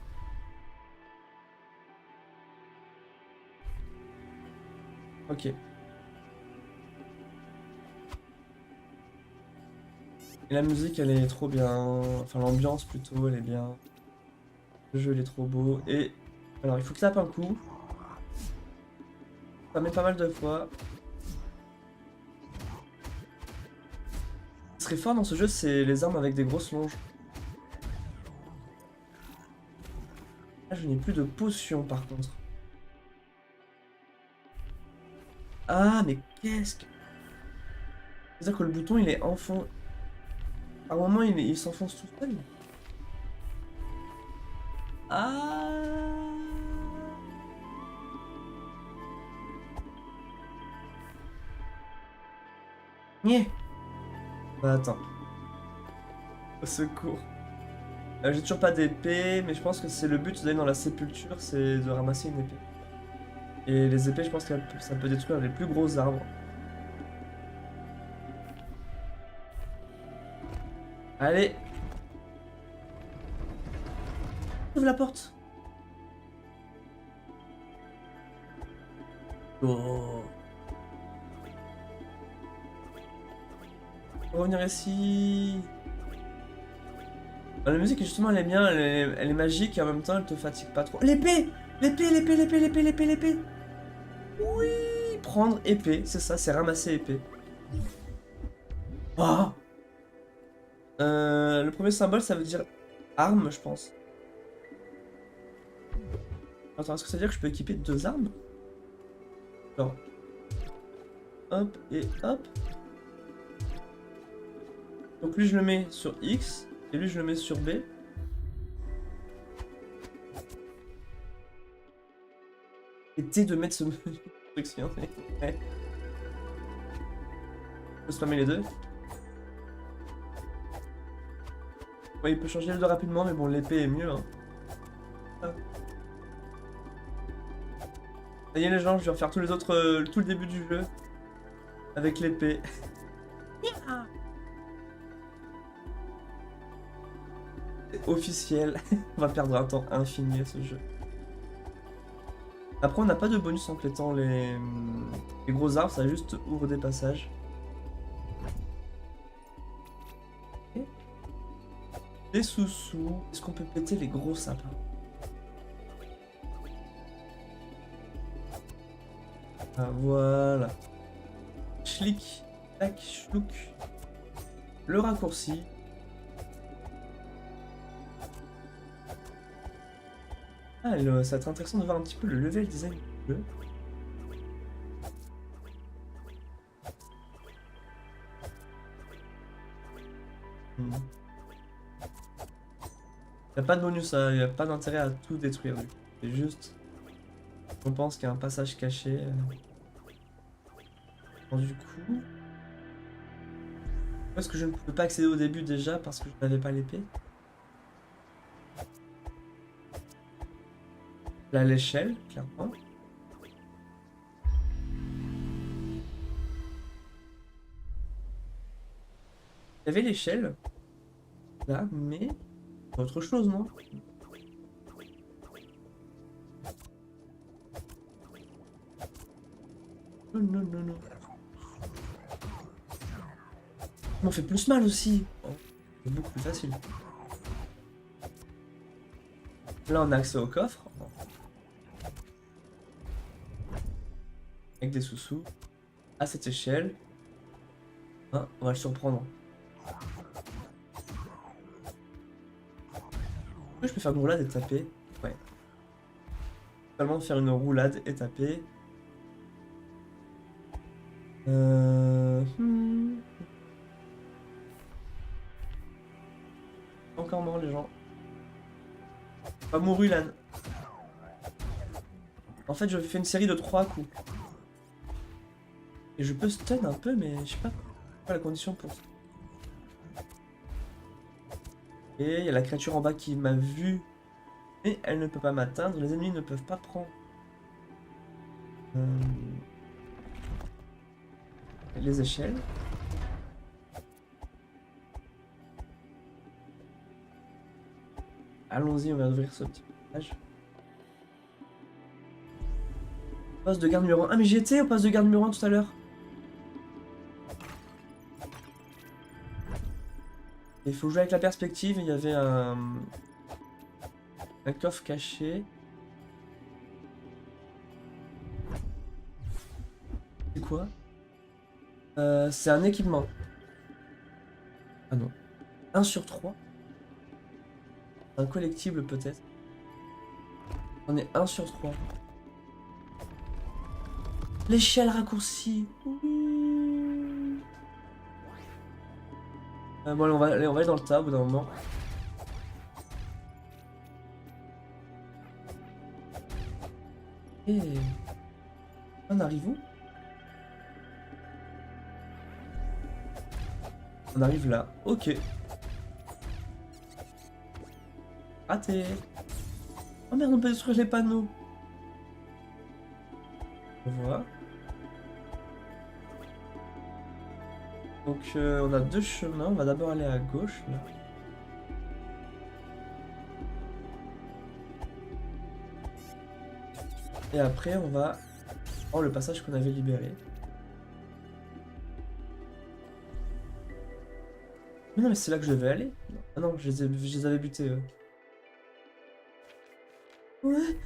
Ok. Et la musique, elle est trop bien. Enfin, l'ambiance plutôt, elle est bien. Le jeu, il est trop beau. Et... Alors, il faut que ça tape un coup. Ça met pas mal de fois. Ce qui serait fort dans ce jeu, c'est les armes avec des grosses longes. Là, je n'ai plus de potions, par contre. Ah, mais qu'est-ce que... C'est-à-dire que le bouton, il est enfoncé. À un moment, il s'enfonce tout seul. Ah. Nyeh. Bah attends. Au secours. J'ai toujours pas d'épée, mais je pense que c'est le but d'aller dans la sépulture, c'est de ramasser une épée. Et les épées, je pense que ça peut détruire les plus gros arbres. Allez. Ouvre la porte. Oh. Revenir ici. La musique, justement, elle est bien, elle est magique et en même temps, elle te fatigue pas trop. L'épée! L'épée, l'épée, l'épée, l'épée, l'épée, l'épée! Oui! Prendre épée, c'est ça, c'est ramasser épée. Oh! Le premier symbole, ça veut dire arme, je pense. Attends, est-ce que ça veut dire que je peux équiper 2 armes? Genre. Hop et hop. Donc lui, je le mets sur X et lui, je le mets sur B. Et T de mettre ce construction. Ouais. Je peux spammer les deux. Ouais, il peut changer les deux rapidement, mais bon, l'épée est mieux. Hein. Ah. Ça y est les gens, je vais refaire tous les autres, tout le début du jeu. Avec l'épée. C'est officiel. On va perdre un temps infini à ce jeu. Après, on n'a pas de bonus en clétant les gros arbres, ça juste ouvre des passages. Okay. Des sous-sous. Est-ce qu'on peut péter les gros sapins? Ah, voilà. Schlick, tac, schlouk. Le raccourci. Ah, ça va être intéressant de voir un petit peu le level design du jeu. Il n'y a pas de bonus, il n'y a pas d'intérêt à tout détruire. C'est juste... On pense qu'il y a un passage caché. Bon, du coup... Est-ce que je ne pouvais pas accéder au début déjà parce que je n'avais pas l'épée? Là, l'échelle, clairement. Il y avait l'échelle. Là, mais... autre chose, non? Non, non, non, non. On fait plus mal aussi. Oh, c'est beaucoup plus facile. Là, on a accès au coffre. Avec des sous-sous. À cette échelle. Hein, on va le surprendre. Je peux faire une roulade et taper. Ouais. Seulement faire une roulade et taper. Encore mort les gens. Pas mouru l'âne. En fait, je fais une série de 3 coups. Et je peux stun un peu, mais je sais pas quoi la condition pour ça. Et il y a la créature en bas qui m'a vu. Et elle ne peut pas m'atteindre. Les ennemis ne peuvent pas prendre. Les échelles. Allons-y, on va ouvrir ce petit passage. Poste de garde numéro 1. Ah mais j'y étais au poste de garde numéro 1 tout à l'heure. Il faut jouer avec la perspective. Il y avait un coffre caché. C'est quoi? C'est un équipement. Ah non. 1 sur 3. Un collectible peut-être. On est 1 sur 3. L'échelle raccourcie. Oui. Bon, allez, on va aller dans le tas au bout d'un moment. Et... on arrive où? On arrive là. Ok. Raté. Oh merde, on peut détruire les panneaux. On voit. Donc on a 2 chemins. On va d'abord aller à gauche là. Et après on va... oh, le passage qu'on avait libéré. Mais non, mais c'est là que je devais aller. Ah non, je les avais butés. Ouais.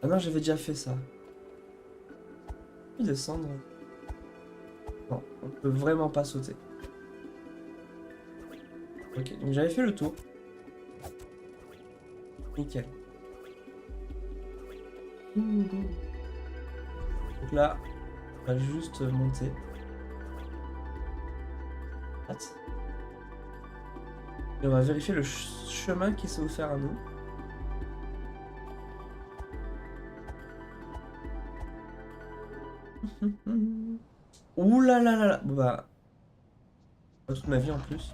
Ah non, j'avais déjà fait ça. Je peux descendre. Non, on peut vraiment pas sauter. Ok, donc j'avais fait le tour. Nickel. Donc là, on va juste monter. Hâte. Et on va vérifier le chemin qui s'est offert à nous. Ouh là là là là. Bon bah, pas toute ma vie en plus.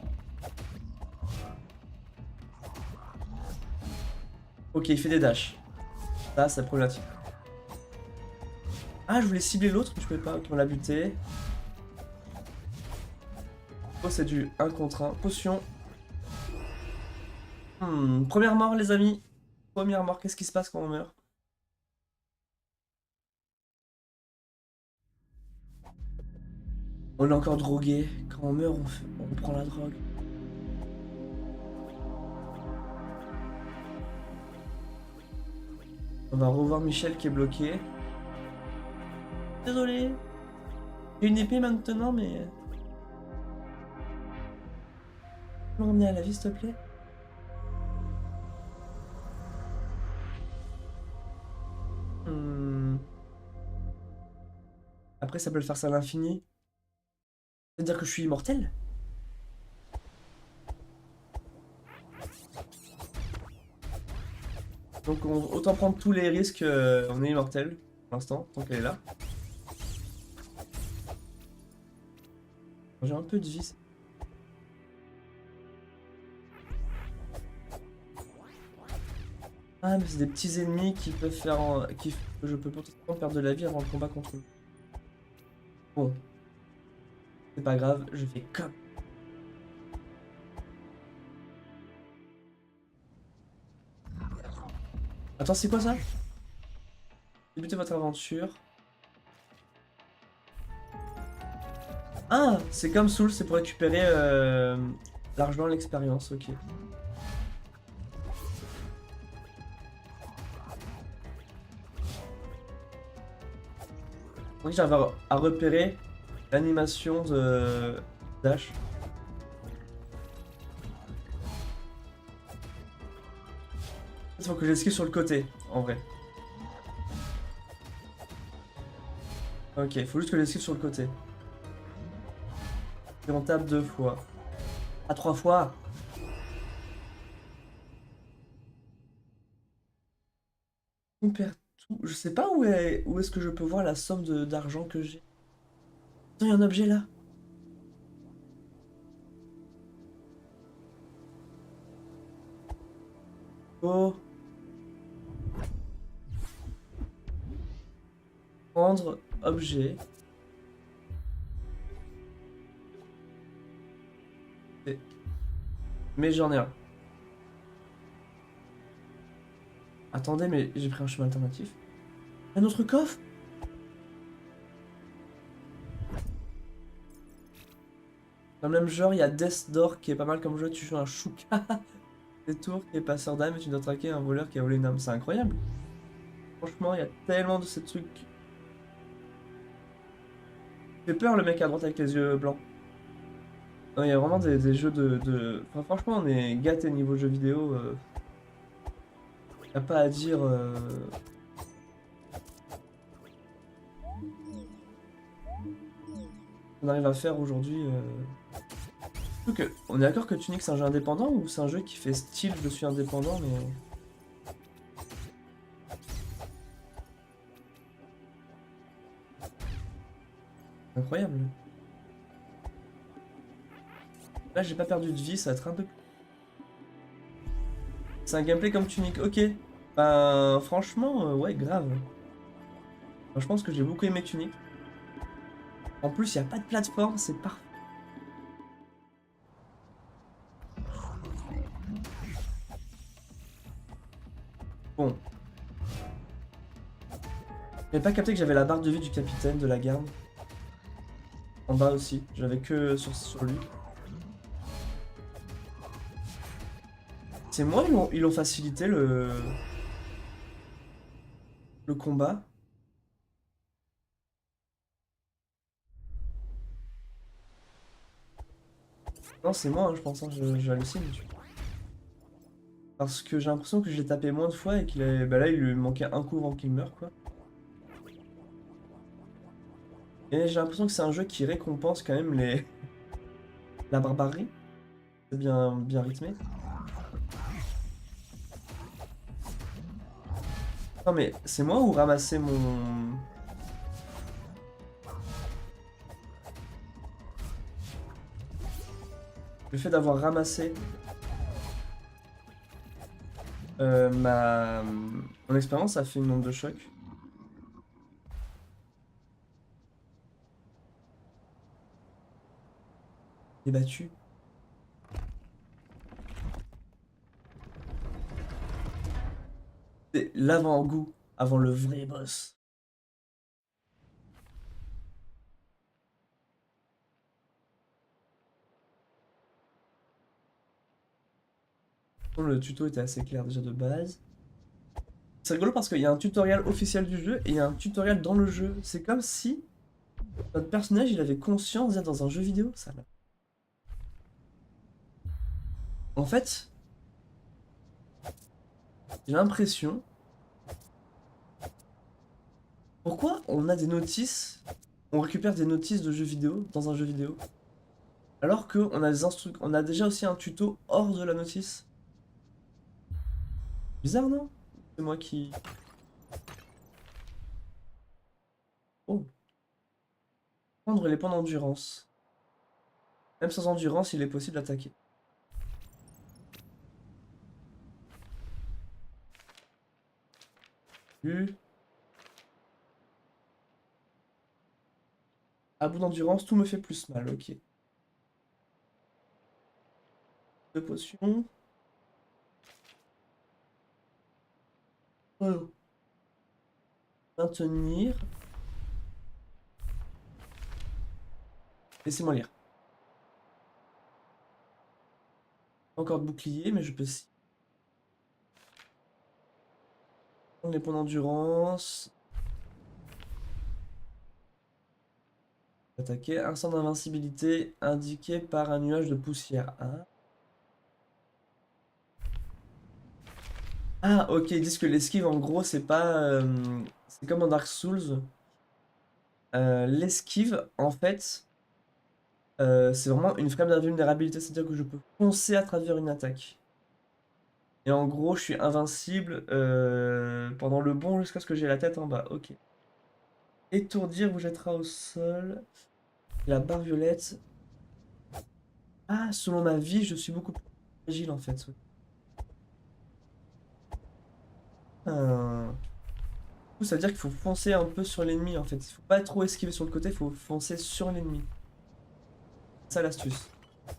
Ok, il fait des dashs. Ça, c'est problématique. Ah, je voulais cibler l'autre, mais je pouvais pas. Ok, on l'a buté. Oh, c'est du 1 contre 1. Potion. Première mort, les amis. Première mort, qu'est-ce qui se passe quand on meurt? On est encore drogué. Quand on meurt, on prend la drogue. On va revoir Michel qui est bloqué. Désolé. J'ai une épée maintenant, mais... Tu peux m'emmener à la vie, s'il te plaît? Après, ça peut le faire ça à l'infini. C'est-à-dire que je suis immortel? Donc autant prendre tous les risques, on est immortel pour l'instant, tant qu'elle est là. J'ai un peu de vie. Ah mais c'est des petits ennemis qui peuvent faire que je peux potentiellement perdre de la vie avant le combat contre eux. Bon. C'est pas grave, je fais comme. Attends, c'est quoi ça? Débutez votre aventure. Ah, c'est comme Soul, c'est pour récupérer l'argent, l'expérience, ok. Donc j'arrive à repérer l'animation de Dash. Il faut que j'esquive sur le côté, en vrai. Ok, il faut juste que j'esquive sur le côté. Et on tape 2 fois. Ah, 3 fois! On perd tout. Je sais pas où est-ce que je peux voir la somme d'argent que j'ai. Attends, il y a un objet là. Oh. Prendre objet. Mais j'en ai un. Attendez, mais j'ai pris un chemin alternatif. Un autre coffre? Dans le même genre, il y a Death Door qui est pas mal comme jeu. Tu joues un chouka des tours qui est passeur d'âme et tu dois traquer un voleur qui a volé une âme. C'est incroyable. Franchement, il y a tellement de ces trucs. Fait peur le mec à droite avec les yeux blancs. Non, il y a vraiment des jeux Enfin, franchement, on est gâté niveau jeux vidéo. Y a pas à dire. On arrive à faire aujourd'hui. On est d'accord que Tunic c'est un jeu indépendant ou c'est un jeu qui fait style je suis indépendant mais. Incroyable. Là j'ai pas perdu de vie, ça va être un peu. C'est un gameplay comme Tunic, ok. Ben franchement, ouais grave. Enfin, je pense que j'ai beaucoup aimé Tunic. En plus, il n'y a pas de plateforme, c'est parfait. Bon. J'avais pas capté que j'avais la barre de vie du capitaine de la garde. En bas aussi, j'avais que sur lui. C'est moi, ils ont facilité le combat. Non, c'est moi, hein, je pense, hein, j'hallucine. Parce que j'ai l'impression que je l'ai tapé moins de fois et qu'il avait... Bah là, il lui manquait un coup avant qu'il meure, quoi. Et j'ai l'impression que c'est un jeu qui récompense quand même la barbarie. C'est bien rythmé. Non mais c'est moi ou ramasser mon... Le fait d'avoir ramassé mon expérience, ça fait une onde de choc. Il est battu. C'est l'avant-goût avant le vrai boss. Bon, le tuto était assez clair déjà de base. C'est rigolo parce qu'il y a un tutoriel officiel du jeu et il y a un tutoriel dans le jeu. C'est comme si notre personnage il avait conscience d'être dans un jeu vidéo. Ça, là. En fait, j'ai l'impression... Pourquoi on a des notices, on récupère des notices de jeux vidéo dans un jeu vidéo, alors qu'on a on a déjà aussi un tuto hors de la notice. Bizarre, non? C'est moi qui... Oh. Prendre les points d'endurance. Même sans endurance, il est possible d'attaquer. U. À bout d'endurance, tout me fait plus mal, ok. Deux potions. Oh. Maintenir. Laissez-moi lire. Encore de bouclier, mais je peux si. Prendre les points d'endurance. Attaquer. Instant d'invincibilité indiqué par un nuage de poussière. Hein. Ah, ok, ils disent que l'esquive, en gros, c'est pas... c'est comme dans Dark Souls. L'esquive, en fait, c'est vraiment une flamme d'invulnérabilité, c'est-à-dire que je peux foncer à travers une attaque. Et en gros, je suis invincible pendant le bond jusqu'à ce que j'ai la tête en bas. Ok. Étourdir vous jettera au sol. La barre violette. Ah, selon ma vie, je suis beaucoup plus agile, en fait. Ah. Du coup, ça veut dire qu'il faut foncer un peu sur l'ennemi, en fait. Il faut pas trop esquiver sur le côté, il faut foncer sur l'ennemi. C'est ça l'astuce.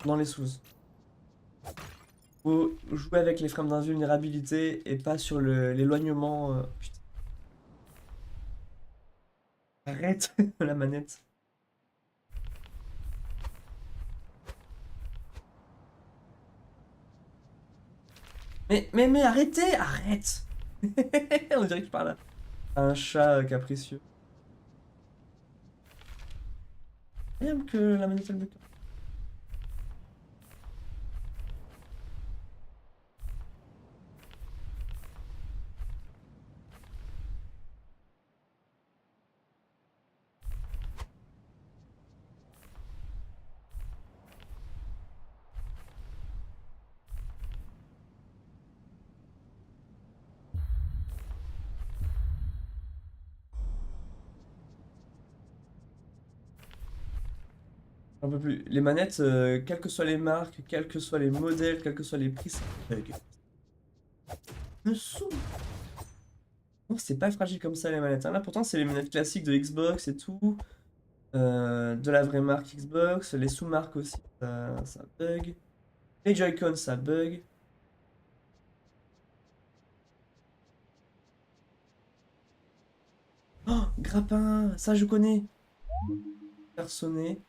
Dans les sous. Faut jouer avec les frames d'invulnérabilité et pas sur l'éloignement. Putain, arrête la manette. Mais arrêtez! Arrête! On dirait que je parle à un chat capricieux. Incroyable que la manette elle me... Un peu plus. Les manettes, quelles que soient les marques, quels que soient les modèles, quels que soient les prix, ça bug. Me saoule. Non, c'est pas fragile comme ça les manettes. Hein. Là pourtant c'est les manettes classiques de Xbox et tout. De la vraie marque Xbox, les sous-marques aussi, ça bug. Les Joy-Con ça bug. Oh, grappin, ça je connais. Faire sonner.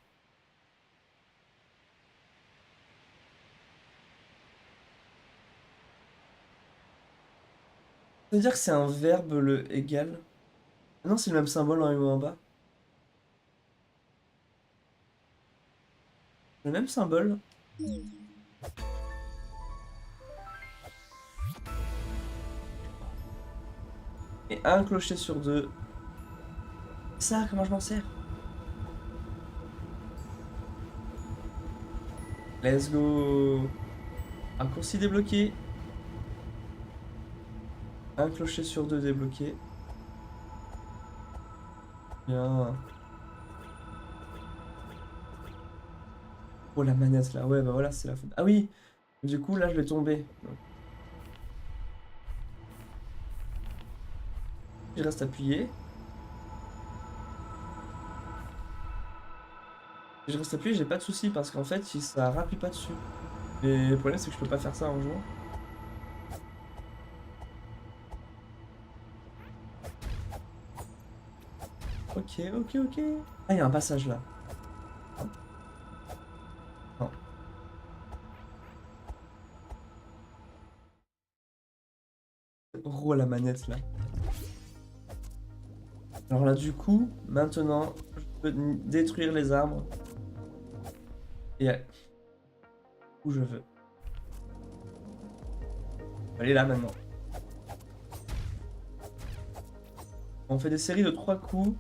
Ça veut dire que c'est un verbe le égal. Ah non, c'est le même symbole en haut et en bas. Le même symbole. Et un clocher sur deux. Ça, comment je m'en sers? Let's go. Raccourci débloqué. Un clocher sur deux débloqué. Bien. Oh la manette là, ouais bah voilà c'est la faute. Ah oui, du coup là je vais tomber. Donc, je reste appuyé. Si je reste appuyé, j'ai pas de souci parce qu'en fait si ça rappuie pas dessus. Et le problème c'est que je peux pas faire ça en jouant. Ok, ok, ok. Ah il y a un passage là. Non. Oh la manette là. Alors là du coup, maintenant, je peux détruire les arbres. Et où je veux. Allez là maintenant. On fait des séries de 3 coups.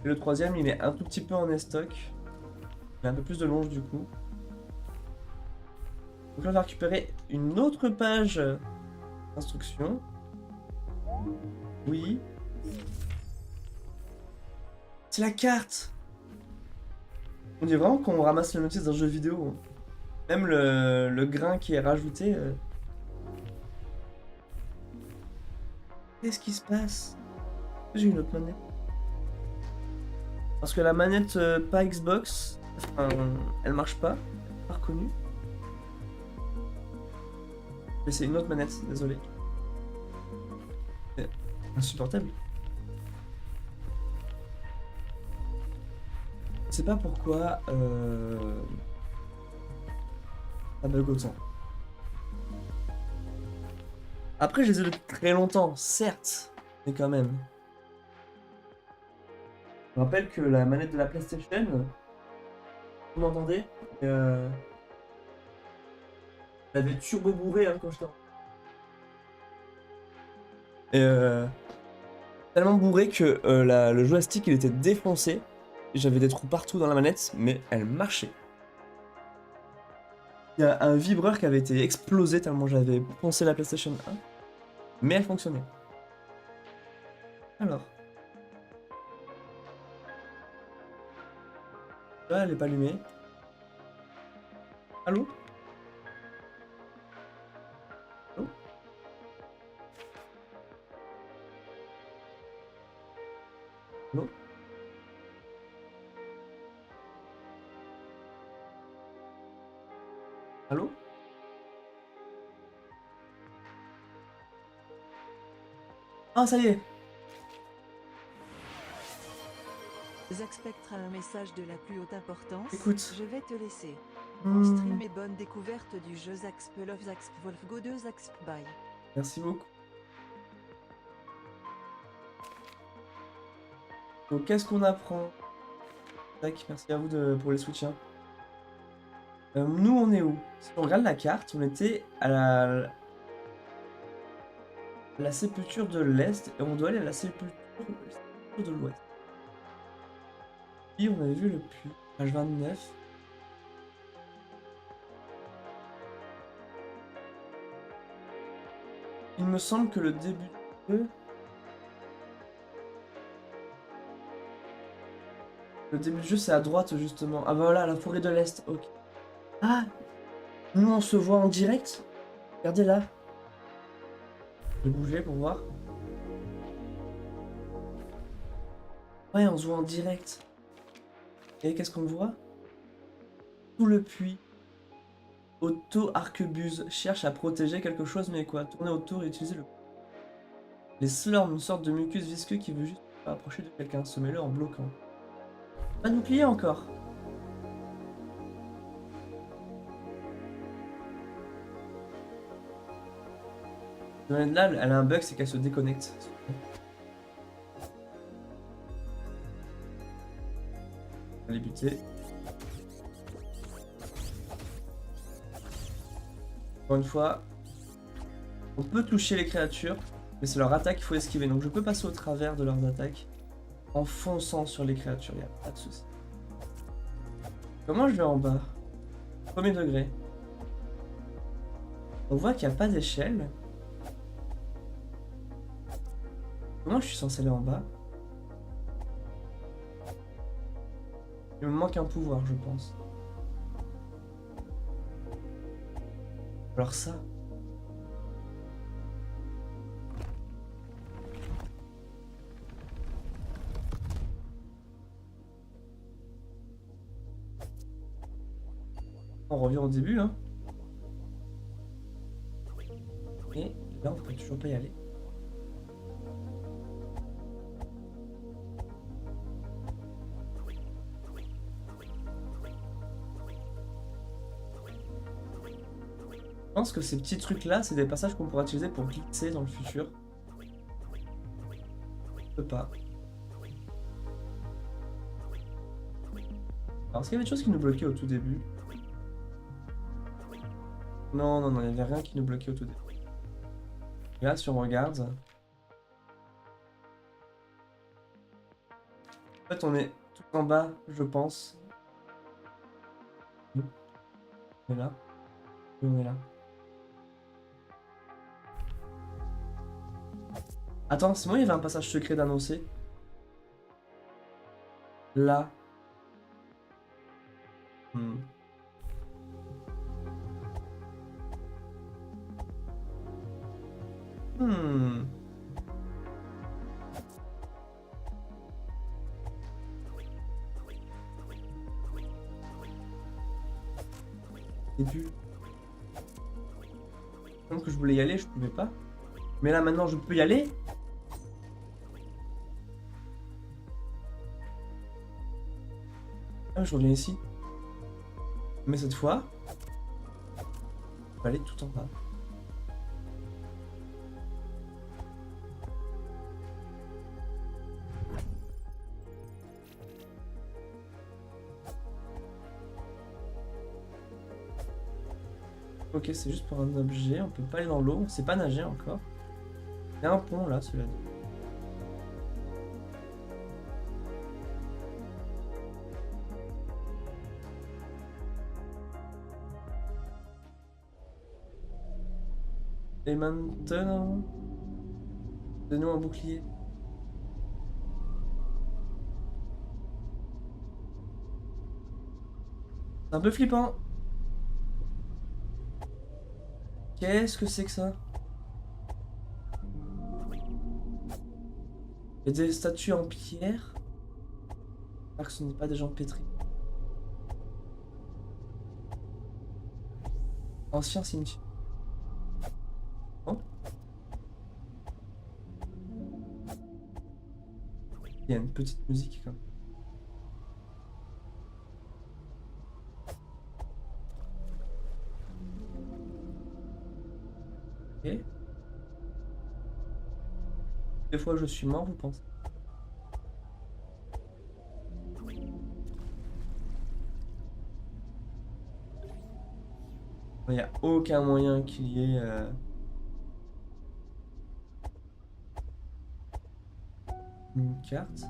Et le troisième il est un tout petit peu en estoc. Il a un peu plus de longe du coup. Donc là on va récupérer une autre page d'instruction. Oui. C'est la carte! On dirait vraiment qu'on ramasse le notice d'un jeu vidéo. Même le grain qui est rajouté. Qu'est-ce qui se passe? J'ai une autre manette. Parce que la manette pas Xbox, enfin, elle marche pas. Pas reconnue. Mais c'est une autre manette, désolé. C'est insupportable. Je sais pas pourquoi ça bug autant. Après, je les ai depuis très longtemps, certes, mais quand même. Je me rappelle que la manette de la PlayStation, vous m'entendez? Elle avait turbo bourré hein, quand j'étais en... Et tellement bourré que le joystick il était défoncé. J'avais des trous partout dans la manette, mais elle marchait. Il y a un vibreur qui avait été explosé tellement j'avais poncé la PlayStation 1. Mais elle fonctionnait. Alors. Là, elle est pas allumée. Allô? Allô? Allô? Allô? Ah, ça y est! Zack Spectre a un message de la plus haute importance. Écoute. Je vais te laisser. Hmm. Bon stream et bonne découverte du jeu Zack Love Zack Wolfgo 2 Zack Bye. Merci beaucoup. Donc, qu'est-ce qu'on apprend? Tac, merci à vous pour les soutiens. Nous, on est où? Si on regarde la carte, on était à la sépulture de l'Est et on doit aller à la sépulture de l'Ouest. Puis on avait vu le puits, page 29. Il me semble que le début du jeu... Le début du jeu c'est à droite justement. Ah bah voilà, la forêt de l'Est, ok. Ah! Nous on se voit en direct? Regardez là. Je vais bouger pour voir. Ouais, on se voit en direct. Et qu'est-ce qu'on voit? Sous le puits. Otto Arquebuse cherche à protéger quelque chose, mais quoi? Tourner autour et utiliser le... Les slurms, une sorte de mucus visqueux qui veut juste pas approcher de quelqu'un. Semez-le en bloquant. Pas de bouclier encore. Là, elle a un bug, c'est qu'elle se déconnecte. On va les buter. Encore une fois, on peut toucher les créatures, mais c'est leur attaque qu'il faut esquiver. Donc je peux passer au travers de leurs attaques en fonçant sur les créatures, il n'y a pas de souci. Comment je vais en bas? Premier degré. On voit qu'il n'y a pas d'échelle. Comment je suis censé aller en bas? Il me manque un pouvoir, je pense. Alors ça. On revient au début, hein. Et là, on peut toujours pas y aller. Je pense que ces petits trucs-là, c'est des passages qu'on pourra utiliser pour glisser dans le futur. Je peux pas. Alors, est-ce qu'il y avait des choses qui nous bloquaient au tout début? Non, non, non, il n'y avait rien qui nous bloquait au tout début. Et là, si on regarde... En fait, on est tout en bas, je pense. On est là. Et on est là. Attends, c'est moi, il y avait un passage secret d'annoncer. Là. Début. Comme que je voulais y aller, je pouvais pas. Mais là maintenant je peux y aller. Ah, je reviens ici. Mais cette fois, je vais aller tout en bas. Ok, c'est juste pour un objet, on peut pas aller dans l'eau, on sait pas nager encore. Il y a un pont là, cela dit. Et maintenant, donne-nous un bouclier. C'est un peu flippant. Qu'est-ce que c'est que ça? Il y a des statues en pierre. J'espère que ce n'est pas des gens pétris. Ancien cimetière. Oh. Il y a une petite musique quand même. Ok. Des fois je suis mort, vous pensez? Il n'y a aucun moyen qu'il y ait... une carte.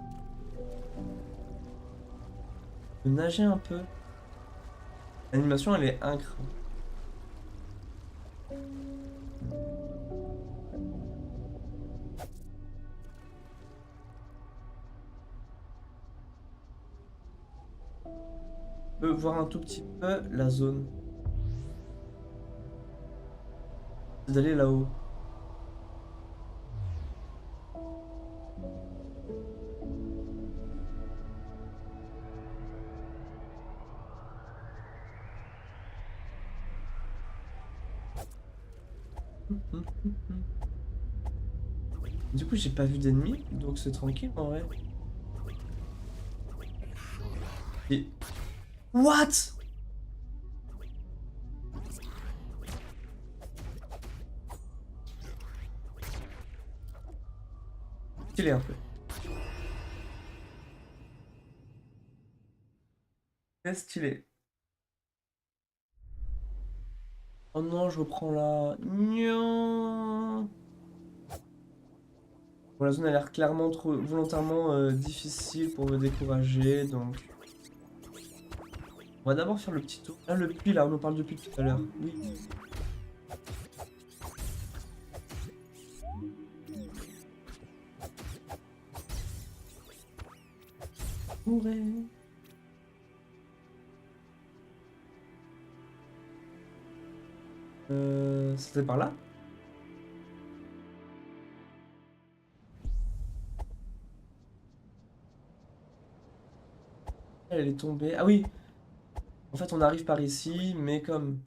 De nager un peu. L'animation elle est incroyable. On peut voir un tout petit peu la zone. C'est d'aller là-haut. Du coup, j'ai pas vu d'ennemis, donc c'est tranquille en vrai. Et... What? Stylé un peu. C'est stylé. Oh non, je reprends là. Nian. Bon, la zone a l'air clairement trop volontairement difficile pour me décourager, donc on va d'abord faire le petit tour. Ah, le puits là, on en parle depuis tout à l'heure. Oui. Mourir. C'était par là? Elle est tombée. Ah oui! En fait, on arrive par ici, mais comme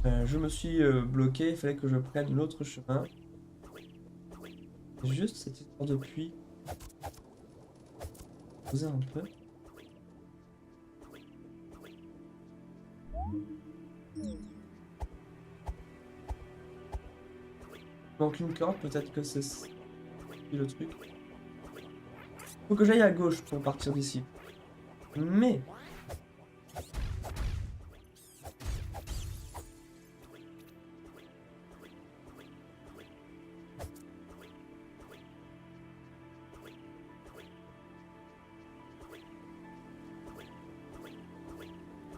je me suis bloqué, il fallait que je prenne l'autre chemin. Juste cette histoire de puits. Poser un peu. Il manque une corde, peut-être que c'est le truc. Faut que j'aille à gauche pour partir d'ici. Mais...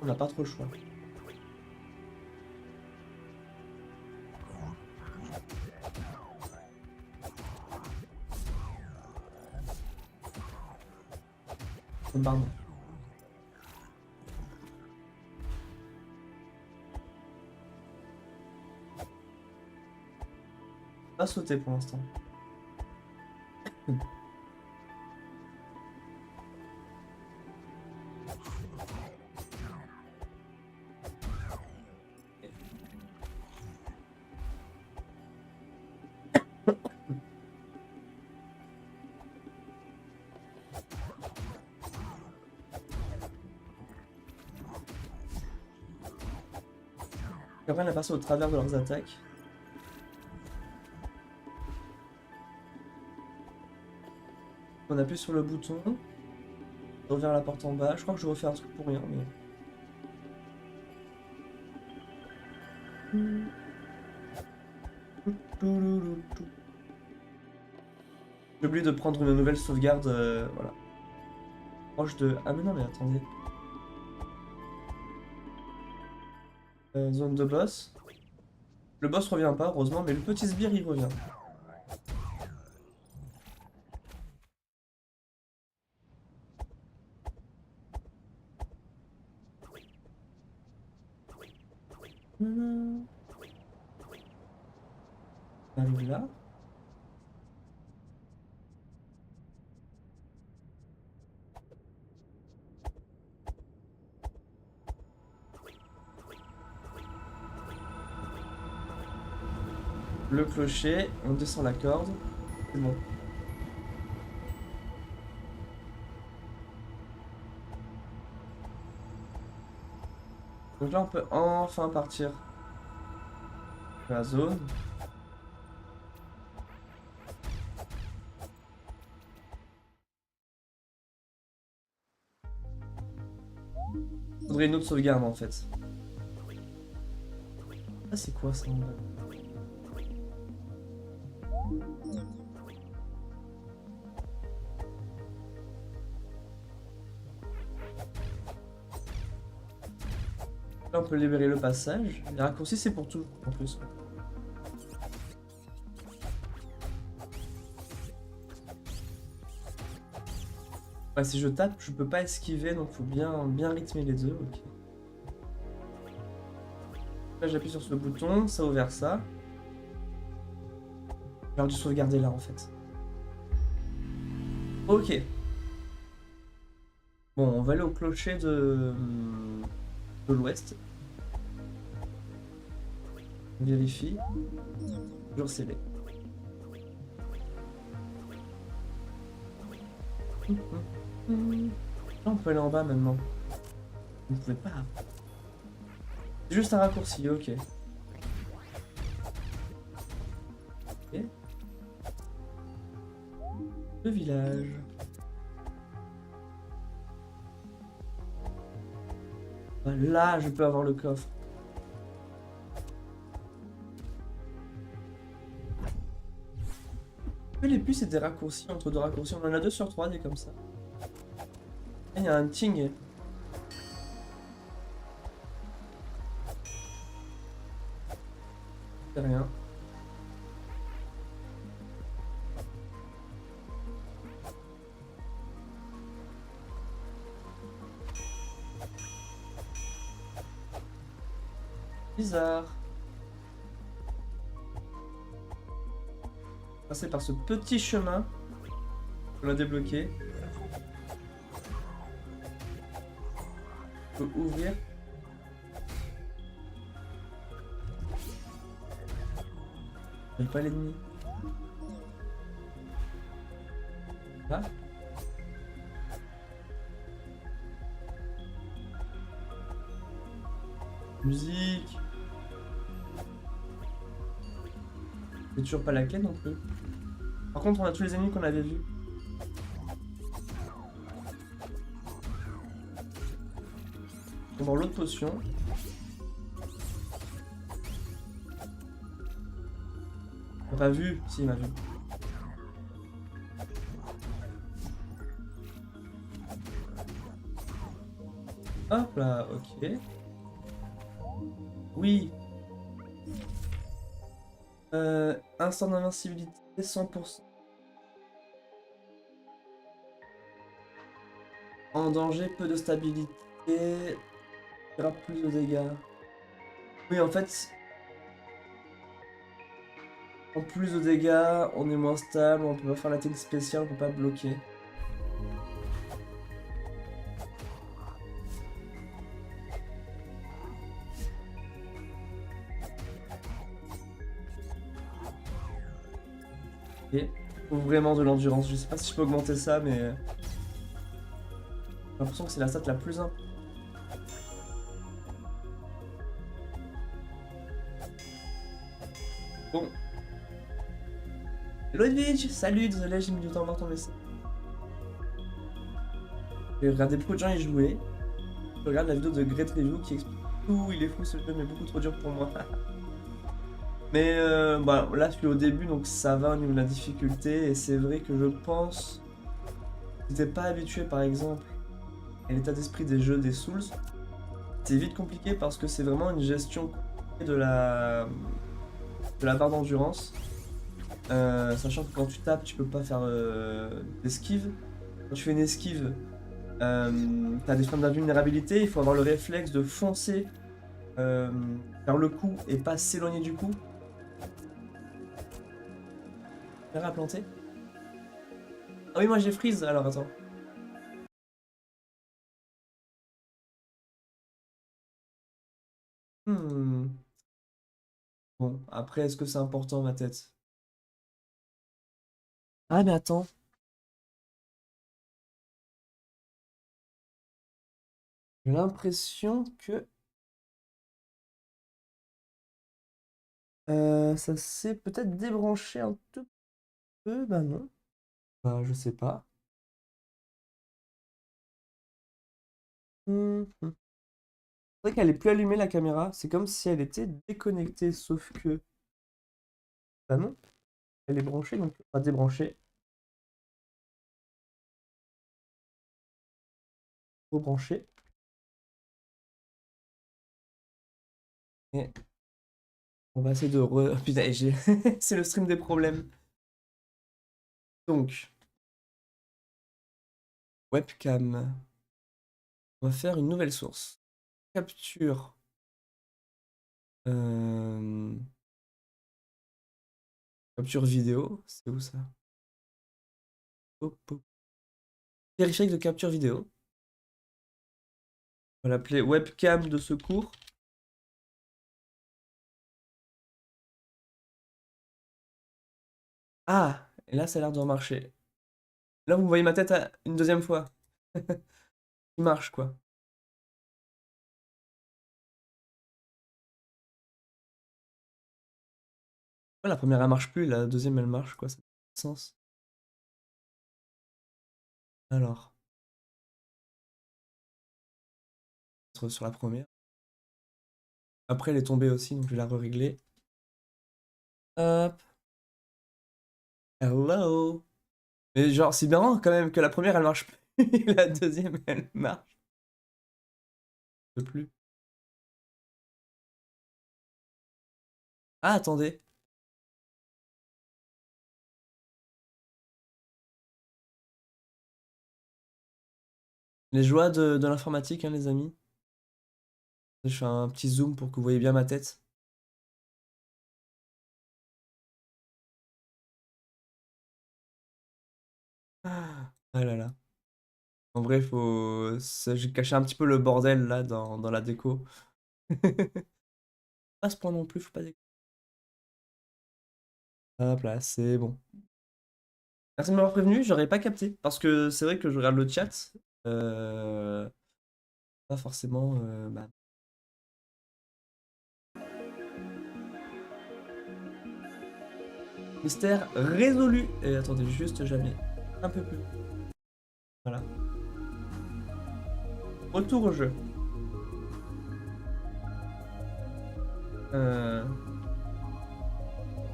on n'a pas trop le choix. Pardon. Pas sauter pour l'instant. Après, on a passé au travers de leurs attaques. On appuie sur le bouton. On ouvre la porte en bas. Je crois que je refais un truc pour rien, mais... J'ai oublié de prendre une nouvelle sauvegarde, voilà. Proche de... Ah mais non, mais attendez. Zone de boss. Le boss revient pas, heureusement, mais le petit sbire, il revient. On arrive là. Le clocher, on descend la corde. C'est bon. Donc là, on peut enfin partir de la zone. Faudrait une autre sauvegarde en fait. Ah, c'est quoi ça en bas? Là, on peut libérer le passage. Les raccourcis, c'est pour tout en plus. Ouais, si je tape, je peux pas esquiver, donc faut bien rythmer les deux. Ok. Là, j'appuie sur ce bouton, ça a ouvert ça. J'aurais dû sauvegarder là en fait. Ok. Bon, on va aller au clocher de l'ouest. On vérifie. Toujours scellé. On peut aller en bas maintenant. Vous ne pouvez pas. C'est juste un raccourci, ok. Ok. Le village. Là, je peux avoir le coffre. Les puces, c'est des raccourcis entre deux raccourcis. On en a 2 sur 3, des comme ça. Il y a un ting. C'est rien. Bizarre. Passer par ce petit chemin. On l'a débloqué. On peut ouvrir. Il n'y a pas l'ennemi. Là. Musique. C'est toujours pas la clé non plus. Par contre, on a tous les ennemis qu'on avait vus. On va voir l'autre potion. On l'a pas vu? Si, il m'a vu. Hop là, ok. Oui. Instant d'invincibilité, 100%. En danger, peu de stabilité. Fera plus de dégâts. Oui, en fait, en plus de dégâts, on est moins stable, on peut pas faire la technique spéciale, on peut pas bloquer. Ok. Faut vraiment de l'endurance. Je sais pas si je peux augmenter ça, mais j'ai l'impression que c'est la stat la plus importante. Bon. Hello Edwige, salut, désolé, j'ai mis du temps à voir ton message. J'ai regardé beaucoup de gens y jouer. Je regarde la vidéo de Great Review qui explique tout, il est fou ce jeu, mais beaucoup trop dur pour moi. Mais bah, là, je suis au début, donc ça va au niveau de la difficulté. Et c'est vrai que je pense, si t'es pas habitué, par exemple, à l'état d'esprit des jeux des Souls, c'est vite compliqué parce que c'est vraiment une gestion de la barre d'endurance. Sachant que quand tu tapes, tu peux pas faire d'esquive. Quand tu fais une esquive, t'as des freins d'invulnérabilité. Il faut avoir le réflexe de foncer vers le coup et pas s'éloigner du coup. À planter. Ah oui, moi j'ai freeze, alors attends. Bon, après, est-ce que c'est important ma tête? Ah mais attends. J'ai l'impression que ça s'est peut-être débranché un tout peu. Bah non. Bah je sais pas. C'est vrai qu'elle est plus allumée la caméra. C'est comme si elle était déconnectée, sauf que. Bah non. Elle est branchée, donc pas débranchée. Rebranchée. Et on va essayer de re. Putain, c'est le stream des problèmes. Donc, webcam. On va faire une nouvelle source. Capture. Euh, Capture vidéo. C'est où ça? Hop, hop. Périphérique de capture vidéo. On va l'appeler webcam de secours. Ah, et là, ça a l'air de marcher. Là, vous voyez ma tête une deuxième fois. Il marche, quoi. Ouais, la première, elle marche plus. La deuxième, elle marche, quoi. Ça n'a pas de sens. Alors, sur la première. Après, elle est tombée aussi, donc je vais la régler. Hop. Hello. Mais genre, c'est bien quand même que la première, elle marche plus. La deuxième, elle marche. Je peux plus. Ah, attendez. Les joies de l'informatique, hein, les amis. Je fais un petit zoom pour que vous voyez bien ma tête. Ah là là. En vrai, j'ai caché un petit peu le bordel là dans la déco. Pas à ce point non plus, faut pas déconner. Hop là, c'est bon. Merci de m'avoir prévenu, j'aurais pas capté. Parce que c'est vrai que je regarde le chat. Euh, Pas forcément. Bah. Mystère résolu. Et attendez, juste jamais. Un peu plus. Voilà. Retour au jeu. Euh...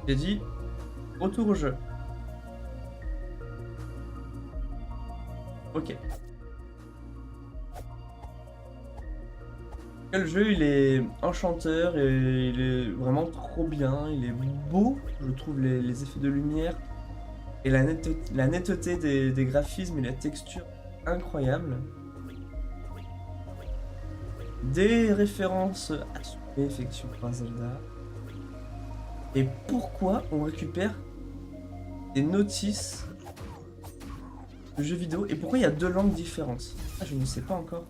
J'ai dit retour au jeu. Ok. Le jeu, il est enchanteur et il est vraiment trop bien. Il est beau, je trouve, les effets de lumière et la netteté des graphismes et la texture incroyable. Des références assumées, effectivement, par Zelda. Et pourquoi on récupère des notices de jeux vidéo et pourquoi il y a deux langues différentes? Ah, je ne sais pas encore.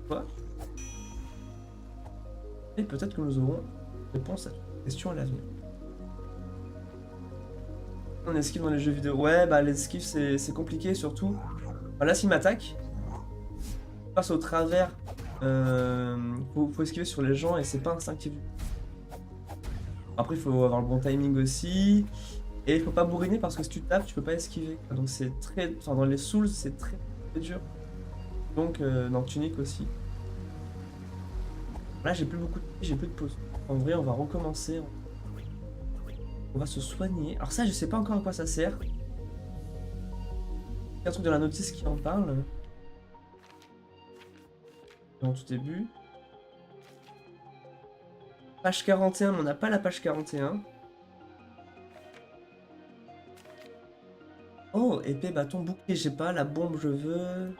Quoi? Et peut-être que nous aurons réponse à cette question à l'avenir. On esquive dans les jeux vidéo. Ouais, bah l'esquive c'est compliqué surtout. Enfin, là, s'il m'attaque, il passe au travers. Faut esquiver sur les gens et c'est pas instinctif. Après, il faut avoir le bon timing aussi. Et il faut pas bourriner parce que si tu tapes, tu peux pas esquiver. Donc c'est très. Enfin, dans les Souls, c'est très, très dur. Donc, dans Tunic aussi. Là, j'ai plus beaucoup de j'ai plus de pause. En vrai, on va recommencer. On va se soigner. Alors ça, je sais pas encore à quoi ça sert. Il y a un truc de la notice qui en parle. Dans tout début. Page 41, mais on n'a pas la page 41. Oh, épée, bâton, bouclier, j'ai pas. La bombe, je veux.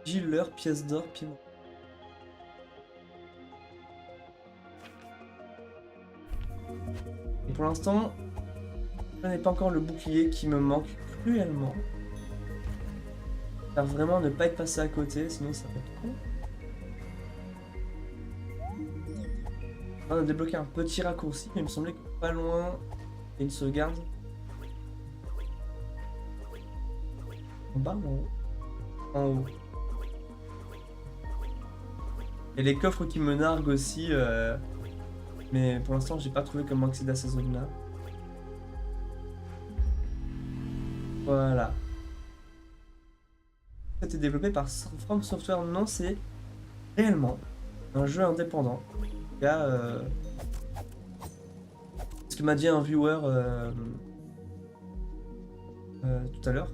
Giller, pièce d'or, piment. Et pour l'instant, je n'ai pas encore le bouclier qui me manque cruellement. J'espère vraiment ne pas être passé à côté, sinon ça va être con. On a débloqué un petit raccourci, mais il me semblait que pas loin, il y a une sauvegarde. En bas ou en haut? En haut. Et les coffres qui me narguent aussi, mais pour l'instant j'ai pas trouvé comment accéder à ces zones-là. Voilà. C'était développé par From Software, non, c'est réellement un jeu indépendant. Il y a ce que m'a dit un viewer tout à l'heure.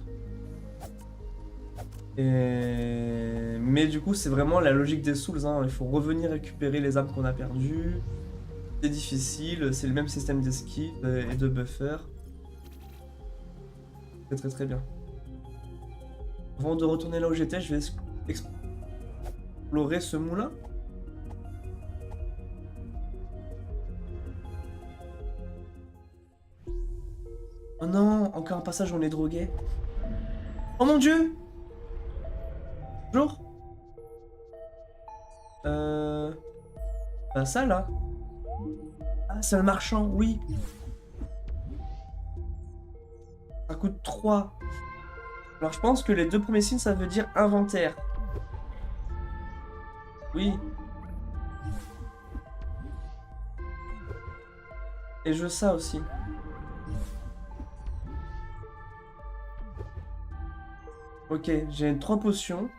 Mais du coup, c'est vraiment la logique des Souls, hein. Il faut revenir récupérer les âmes qu'on a perdues. C'est difficile, c'est le même système d'esquive et de buffer. C'est très très bien. Avant de retourner là où j'étais, je vais explorer ce moulin. Oh non, encore un passage où on est drogué. Oh mon dieu! Bonjour. Bah ça là. Ah, c'est le marchand, oui. Ça coûte 3. Alors je pense que les deux premiers signes, ça veut dire inventaire. Oui. Et je ça aussi. Ok, j'ai 3 potions.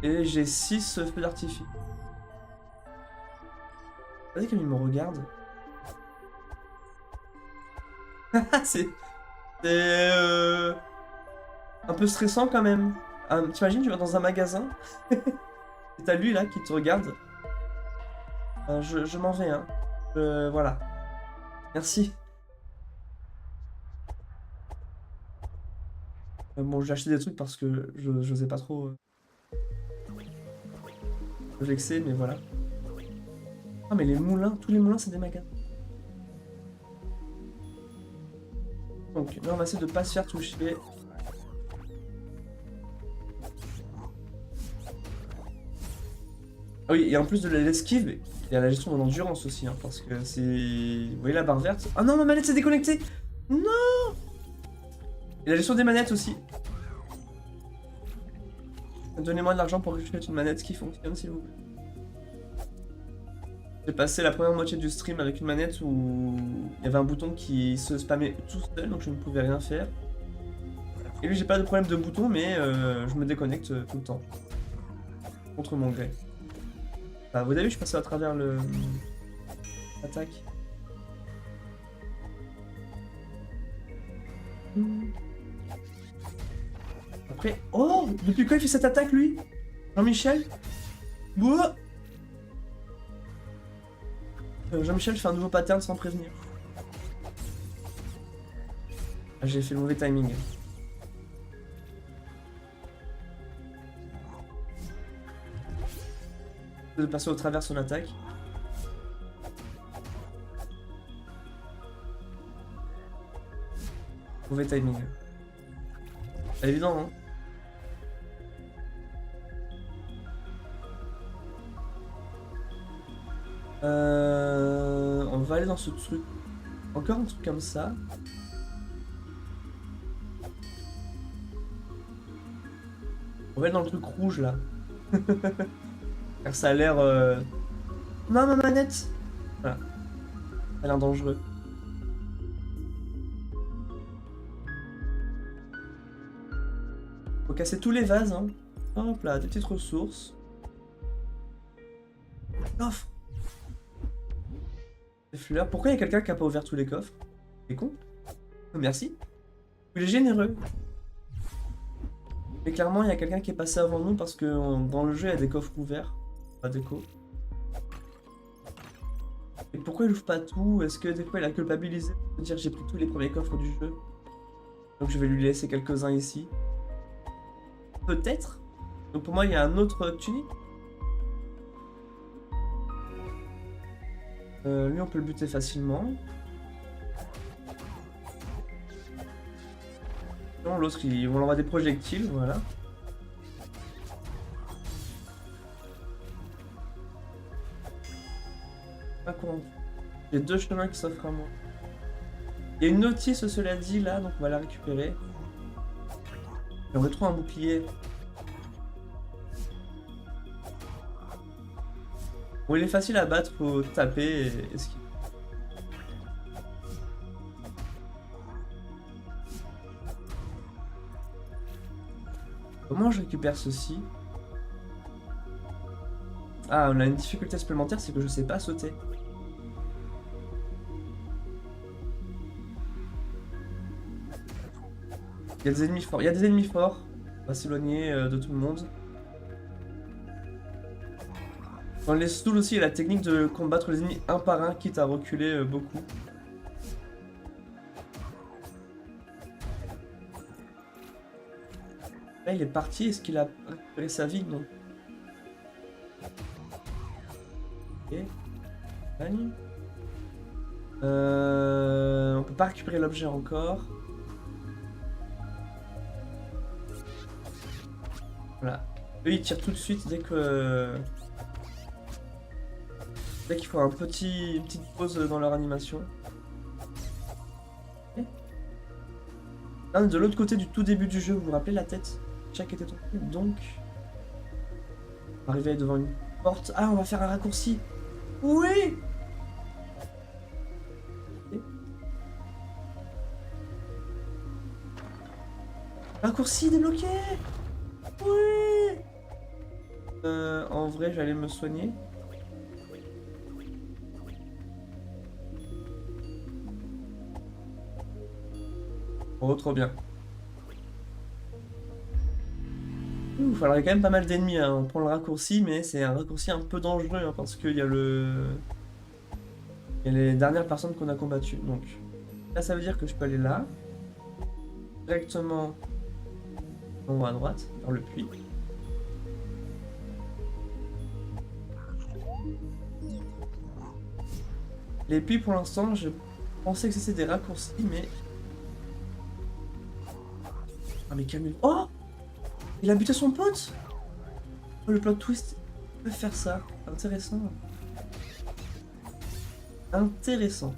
Et j'ai 6 feux d'artifice. Vas-y comme il me regarde. C'est... C'est... un peu stressant quand même. T'imagines, tu vas dans un magasin. Et t'as lui là qui te regarde. Je m'en vais, hein. Voilà. Merci. Bon, j'ai acheté des trucs parce que je sais pas trop me vexer, mais voilà. Ah, mais les moulins, tous les moulins, c'est des magasins. Donc, là, on va essayer de pas se faire toucher. Ah oui, et en plus de l'esquive, il y a la gestion de l'endurance aussi, hein, parce que c'est... Vous voyez la barre verte? Ah non, ma manette s'est déconnectée! Non! Et la gestion des manettes aussi. Donnez-moi de l'argent pour que je fasse une manette qui fonctionne, s'il vous plaît. J'ai passé la première moitié du stream avec une manette où il y avait un bouton qui se spammait tout seul, donc je ne pouvais rien faire. Et lui, j'ai pas de problème de bouton, mais je me déconnecte tout le temps. Contre mon gré. Bah, vous avez vu, je passais à travers le... l'attaque. Après... Oh! Depuis quand il fait cette attaque, lui? Jean-Michel? Bouah! Jean-Michel fait un nouveau pattern sans prévenir. Ah, j'ai fait le mauvais timing. De passer au travers son attaque. Mauvais timing. C'est évident, hein. On va aller dans ce truc. Encore un truc comme ça. On va aller dans le truc rouge là. Car ça a l'air... Non, ma manette! Voilà. Ça a l'air dangereux. Faut casser tous les vases, hein. Hop là, des petites ressources. Coffre! Des fleurs. Pourquoi il y a quelqu'un qui a pas ouvert tous les coffres? C'est con. Merci. Il est généreux. Mais clairement, il y a quelqu'un qui est passé avant nous parce que dans le jeu, il y a des coffres ouverts. Pas déco. Et pourquoi il ouvre pas tout? Est-ce que des fois il a culpabilisé de dire j'ai pris tous les premiers coffres du jeu? Donc je vais lui laisser quelques-uns ici. Peut-être. Donc pour moi, il y a un autre tunique. Lui, on peut le buter facilement. L'autre, on l'envoie des projectiles, voilà. Pas con. J'ai 2 chemins qui s'offrent à moi. Il y a une notice, cela dit, là, donc on va la récupérer. Et on retrouve un bouclier. Bon, il est facile à battre, faut taper et esquiver. Comment je récupère ceci? Ah, on a une difficulté supplémentaire, c'est que je sais pas sauter. Il y a des ennemis forts. Il y a des ennemis forts. On va s'éloigner de tout le monde. Dans les stools aussi, il y a la technique de combattre les ennemis un par un, quitte à reculer beaucoup. Là, il est parti. Est-ce qu'il a récupéré sa vie? Non. Ok. Gagne. On peut pas récupérer l'objet encore. Voilà. Eux, ils tirent tout de suite dès que... Dès qu'il faut une petite pause dans leur animation. Okay. Là, on est de l'autre côté du tout début du jeu, vous vous rappelez la tête? Chaque était tombé, donc... On va arriver devant une porte. Ah, on va faire un raccourci. Oui! Okay. Raccourci débloqué. Ouais. En vrai, j'allais me soigner. Oh, trop bien. Ouf, alors il y a quand même pas mal d'ennemis, hein. On prend le raccourci, mais c'est un raccourci un peu dangereux, hein, parce qu'il y a il y a les dernières personnes qu'on a combattues. Donc là, ça veut dire que je peux aller là, directement en haut à droite, vers le puits. Les puits, pour l'instant, je pensais que c'était des raccourcis, mais... Ah mais calme. Oh! Il a buté son pote! Oh, le plot twist. Il peut faire ça. Intéressant. Intéressant.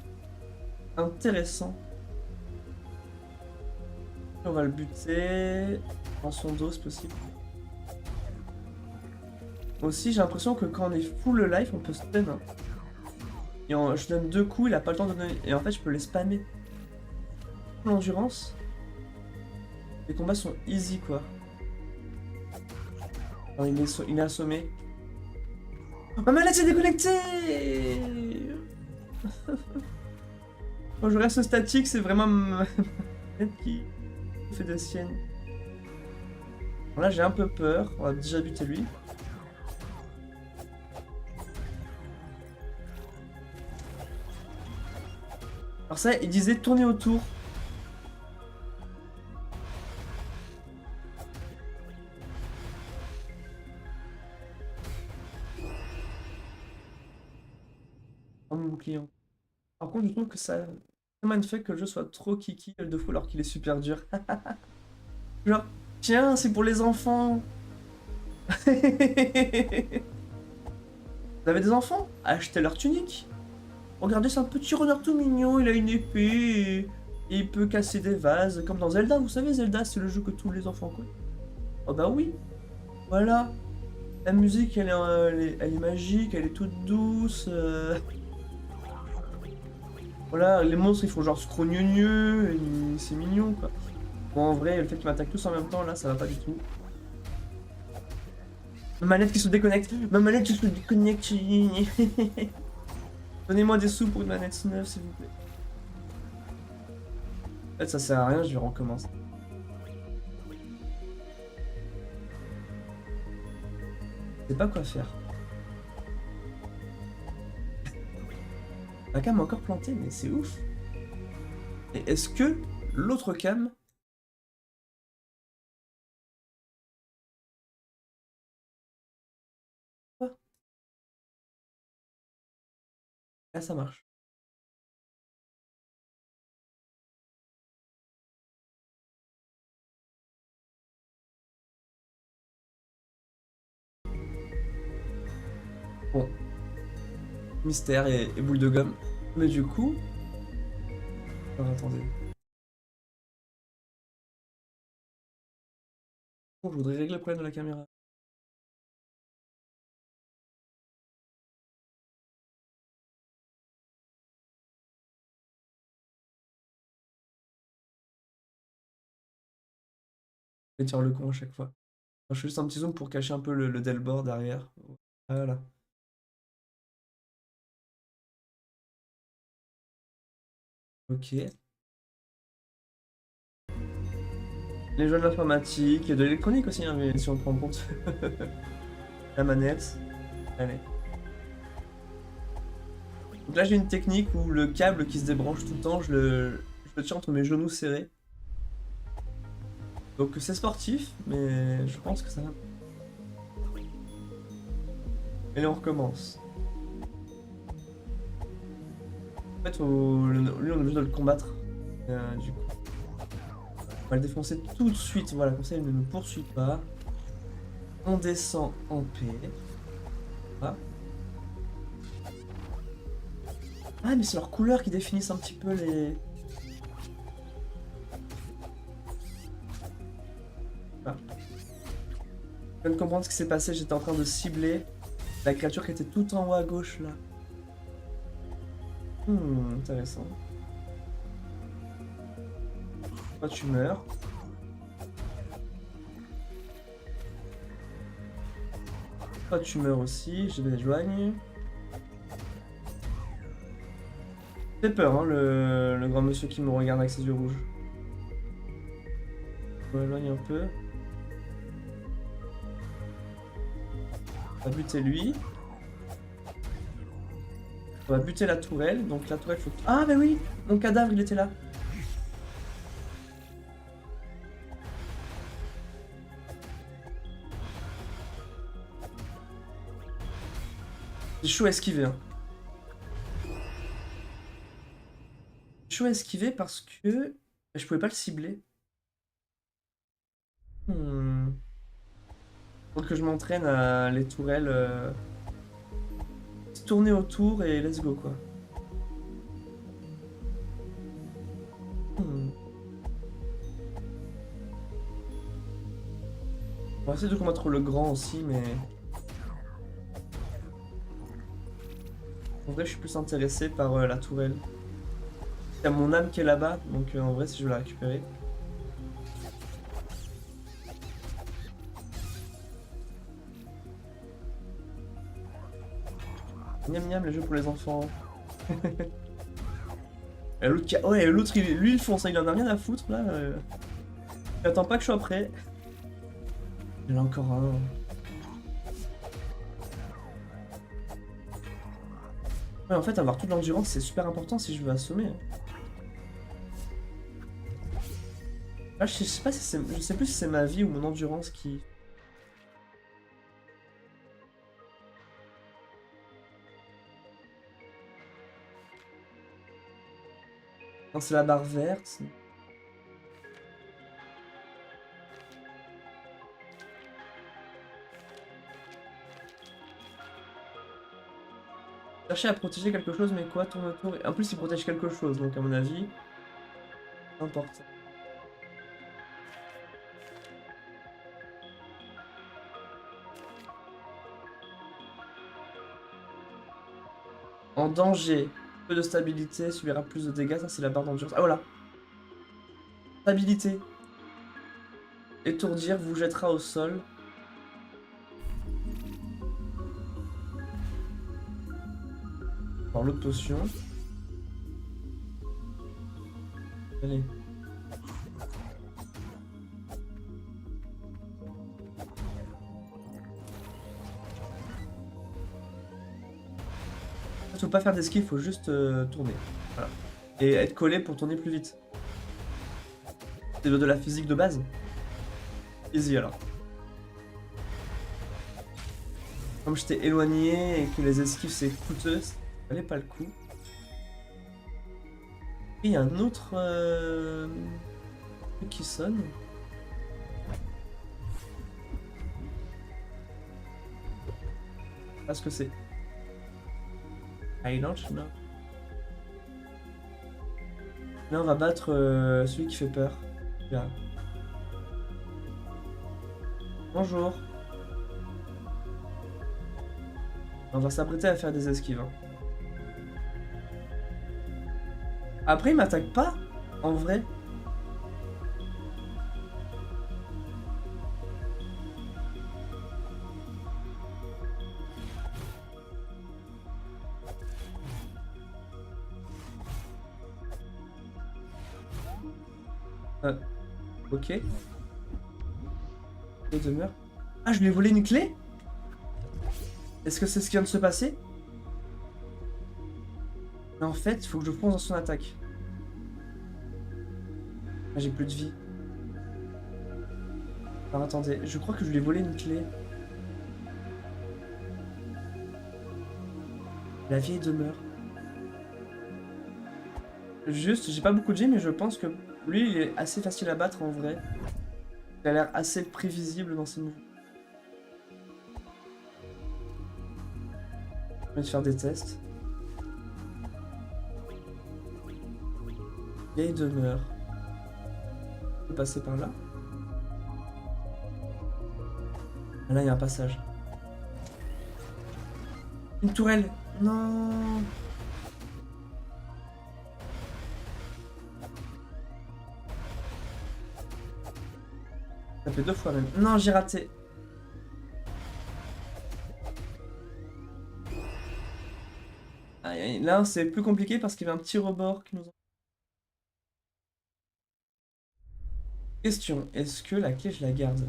Intéressant. On va le buter dans son dos, c'est possible. Aussi, j'ai l'impression que quand on est full life, on peut stun. Hein. Et je donne 2 coups, il a pas le temps de donner. Et en fait, je peux les spammer. L'endurance. Les combats sont easy, quoi. Oh, il est assommé. Ma manette s'est déconnectée. Quand je reste statique, c'est vraiment ma manette qui fait de sienne. Bon, là, j'ai un peu peur. On va déjà buter lui. Alors ça, il disait tourner autour. Mon client. Par contre, je trouve que ça fait que le jeu soit trop kiki de fou alors qu'il est super dur. Genre, tiens, c'est pour les enfants. Vous avez des enfants? Achetez leur tunique. Regardez, c'est un petit renard tout mignon, il a une épée et il peut casser des vases, comme dans Zelda. Vous savez, Zelda, c'est le jeu que tous les enfants connaissent. Oh bah oui. Voilà. La musique, elle est magique, elle est toute douce. Voilà, les monstres ils font genre scrogneux, et c'est mignon quoi. Bon, en vrai, le fait qu'ils m'attaquent tous en même temps là, ça va pas du tout. Ma manette qui se déconnecte, ma manette qui se déconnecte. Donnez-moi des sous pour une manette neuve s'il vous plaît. En fait, ça sert à rien, je vais recommencer. Je sais pas quoi faire. La cam est encore plantée, mais c'est ouf. Et est-ce que l'autre cam... Quoi? Là, ça marche. Bon. Mystère et boule de gomme. Mais du coup... Alors, attendez. Bon, je voudrais régler le problème de la caméra. Je vais faire le con à chaque fois. Je fais juste un petit zoom pour cacher un peu le Delbord derrière. Voilà. Ok. Les jeux de l'informatique, de l'électronique aussi, hein, mais si on prend en compte. La manette. Allez. Donc là j'ai une technique où le câble qui se débranche tout le temps, je le tiens entre mes genoux serrés. Donc c'est sportif, mais je pense que ça va. Et là on recommence. En fait, lui on a juste de le combattre. Du coup. On va le défoncer tout de suite, voilà, comme ça il ne nous poursuit pas. On descend en paix. Voilà. Ah mais c'est leurs couleurs qui définissent un petit peu les... Voilà. Je viens de comprendre ce qui s'est passé, j'étais en train de cibler la créature qui était tout en haut à gauche là. Intéressant. Toi tu meurs. Toi tu meurs aussi, je m'éloigne. Ça fait peur hein le grand monsieur qui me regarde avec ses yeux rouges. Je m'éloigne un peu. On va buter lui. On va buter la tourelle, donc la tourelle faut... Ah bah oui, mon cadavre il était là. C'est chaud à esquiver. Hein. C'est chaud à esquiver parce que je pouvais pas le cibler. Faut que je m'entraîne à les tourelles tourner autour et let's go quoi. On va essayer de combattre le grand aussi, mais... En vrai, je suis plus intéressé par la tourelle. Il y a mon âme qui est là-bas, donc en vrai, si je veux la récupérer. Miam miam, les jeux pour les enfants. Et l'autre qui a... Ouais, l'autre, lui, il fonce, il en a rien à foutre, là. Il attend pas que je sois prêt. Il y en a encore un. Ouais, en fait, avoir toute l'endurance, c'est super important si je veux assommer. Là, je sais pas si c'est... Je sais plus si c'est ma vie ou mon endurance qui... Non, c'est la barre verte. Chercher à protéger quelque chose, mais quoi, tourne autour. En plus, il protège quelque chose, donc à mon avis, c'est important. En danger, peu de stabilité, subira plus de dégâts, ça c'est la barre d'endurance. Ah voilà. Stabilité. Étourdir vous jettera au sol. Par l'autre potion. Allez. Il faut pas faire d'esquive, il faut juste tourner. Voilà. Et être collé pour tourner plus vite. C'est de la physique de base. Easy alors. Comme je t'ai éloigné et que les esquives c'est coûteux, ça valait pas le coup. Et il y a un autre truc qui sonne. Je sais pas ce que c'est. I don't know. Là on va battre celui qui fait peur. Là. Bonjour. On va s'apprêter à faire des esquives. Hein. Après, il m'attaque pas, en vrai. Ok. Il demeure. Ah, je lui ai volé une clé? Est-ce que c'est ce qui vient de se passer? Mais en fait, il faut que je fonce dans son attaque. Ah, j'ai plus de vie. Alors attendez, je crois que je lui ai volé une clé. La vieille demeure. Juste, j'ai pas beaucoup de G, mais je pense que lui, il est assez facile à battre en vrai. Il a l'air assez prévisible dans ses mouvements. Je vais te faire des tests. Vieille demeure. On peut passer par là. Ah, là, il y a un passage. Une tourelle. Non. Ça fait 2 fois même. Non, j'ai raté. Là, c'est plus compliqué parce qu'il y avait un petit rebord qui nous... Question, est-ce que la clé, je la garde?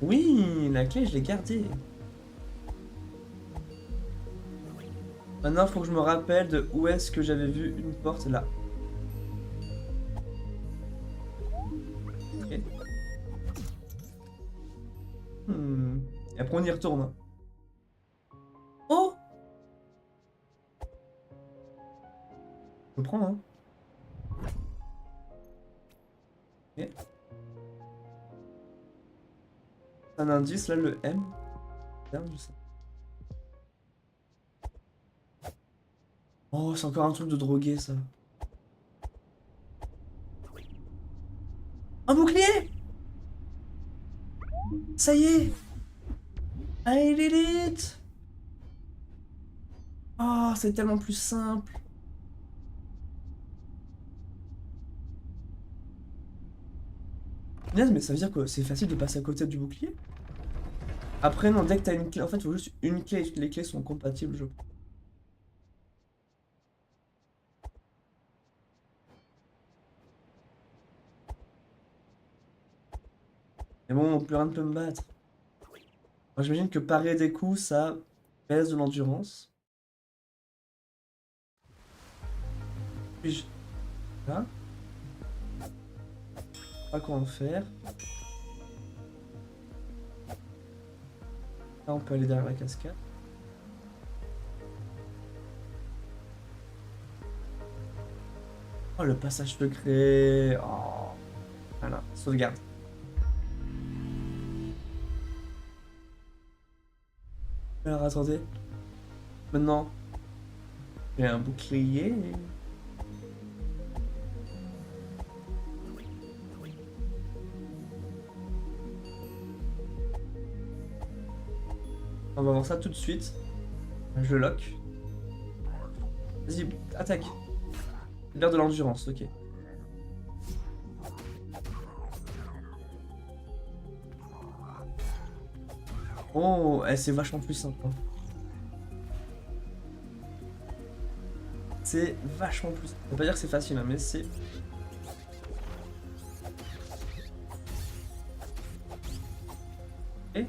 Oui, la clé, je l'ai gardée. Maintenant, il faut que je me rappelle de où est-ce que j'avais vu une porte, là. Ok. Et après, on y retourne. Hein. Oh! Je prends, hein. Ok. Un indice, là, le M. Merde, je sais. Oh, c'est encore un truc de drogué, ça. Un bouclier! Ça y est! I did it! Oh, c'est tellement plus simple. Punaise, mais ça veut dire que c'est facile de passer à côté du bouclier? Après, non, dès que t'as une clé, en fait, il faut juste une clé et toutes les clés sont compatibles, je crois. Mais bon, plus rien ne peut me battre. Moi, j'imagine que parer des coups, ça baisse de l'endurance. Puis-je... Là. Pas quoi en faire. Là, on peut aller derrière la cascade. Oh, le passage secret. Oh. Voilà, sauvegarde. Alors, attendez. Maintenant, j'ai un bouclier. On va voir ça tout de suite. Je lock. Vas-y, attaque. Libère de l'endurance, ok. Oh, c'est vachement plus simple. Hein. C'est vachement plus simple. Ça veut pas dire que c'est facile, hein, mais c'est... Et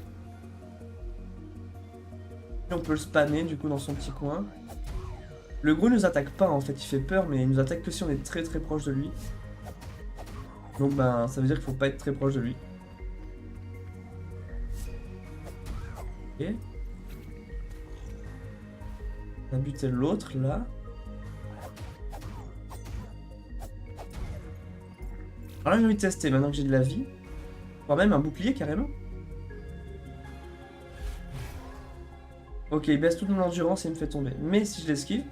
on peut le spammer du coup dans son petit coin. Le gros nous attaque pas en fait, il fait peur, mais il nous attaque que si on est très très proche de lui. Donc ben ça veut dire qu'il faut pas être très proche de lui. Ok. On a buté l'autre là. Alors là j'ai envie de tester maintenant que j'ai de la vie. Voire même un bouclier carrément. Ok, il baisse toute mon endurance et il me fait tomber. Mais si je l'esquive...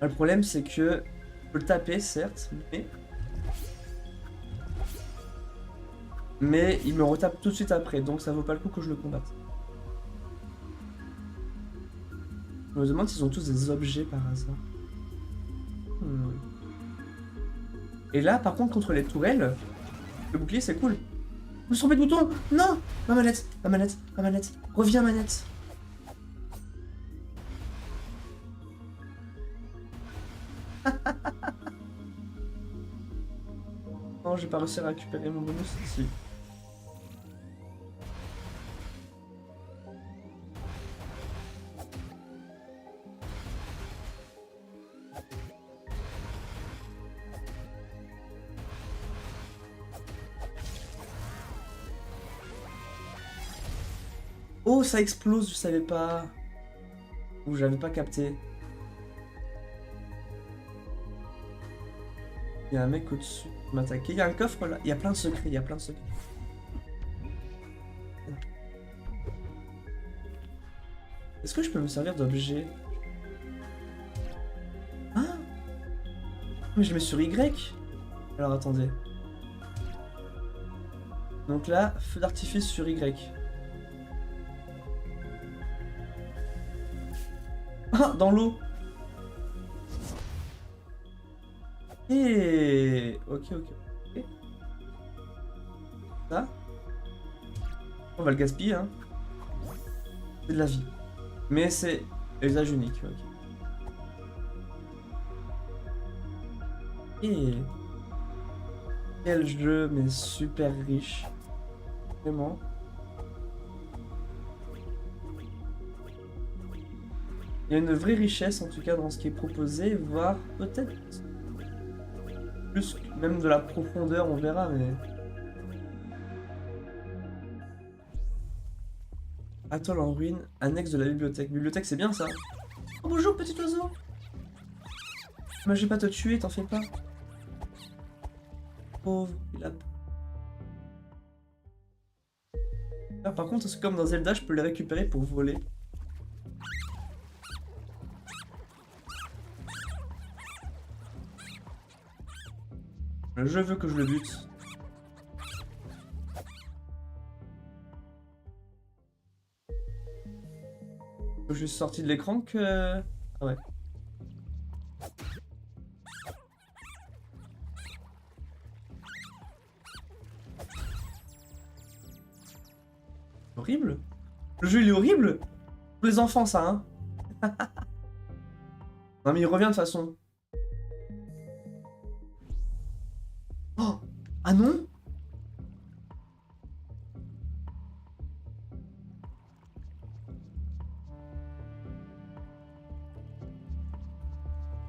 Le problème c'est que... Je peux le taper certes, mais il me retape tout de suite après, donc ça vaut pas le coup que je le combatte. Je me demande s'ils ont tous des objets par hasard. Et là, par contre, contre les tourelles, le bouclier c'est cool. Je me suis trompé de bouton. Non. Ma manette, ma manette, ma manette. Reviens, manette. Non, j'ai pas réussi à récupérer mon bonus ici. Oh, ça explose, je savais pas. Ou j'avais pas capté. Il y a un mec au-dessus qui m'attaquait. Il y a un coffre là. Il y a plein de secrets, il y a plein de secrets. Est-ce que je peux me servir d'objet? Ah! Mais je mets sur Y. Alors attendez. Donc là, feu d'artifice sur Y. Ah! Dans l'eau! Et ok, ok. Ça. On va le gaspiller, hein. C'est de la vie. Mais c'est usage unique, ok. Et quel jeu, mais super riche. Vraiment. Il y a une vraie richesse en tout cas dans ce qui est proposé, voire peut-être plus même de la profondeur, on verra, mais... Atoll en ruine, annexe de la bibliothèque. Bibliothèque, c'est bien ça. Oh bonjour petit oiseau. Mais je vais pas te tuer, t'en fais pas. Pauvre, il a... Ah, par contre, c'est comme dans Zelda, je peux les récupérer pour voler. Je veux que je le bute. Je suis sorti de l'écran que... Ah ouais. Horrible. Le jeu il est horrible. Pour les enfants ça hein. Non mais il revient de toute façon. Oh. Ah non.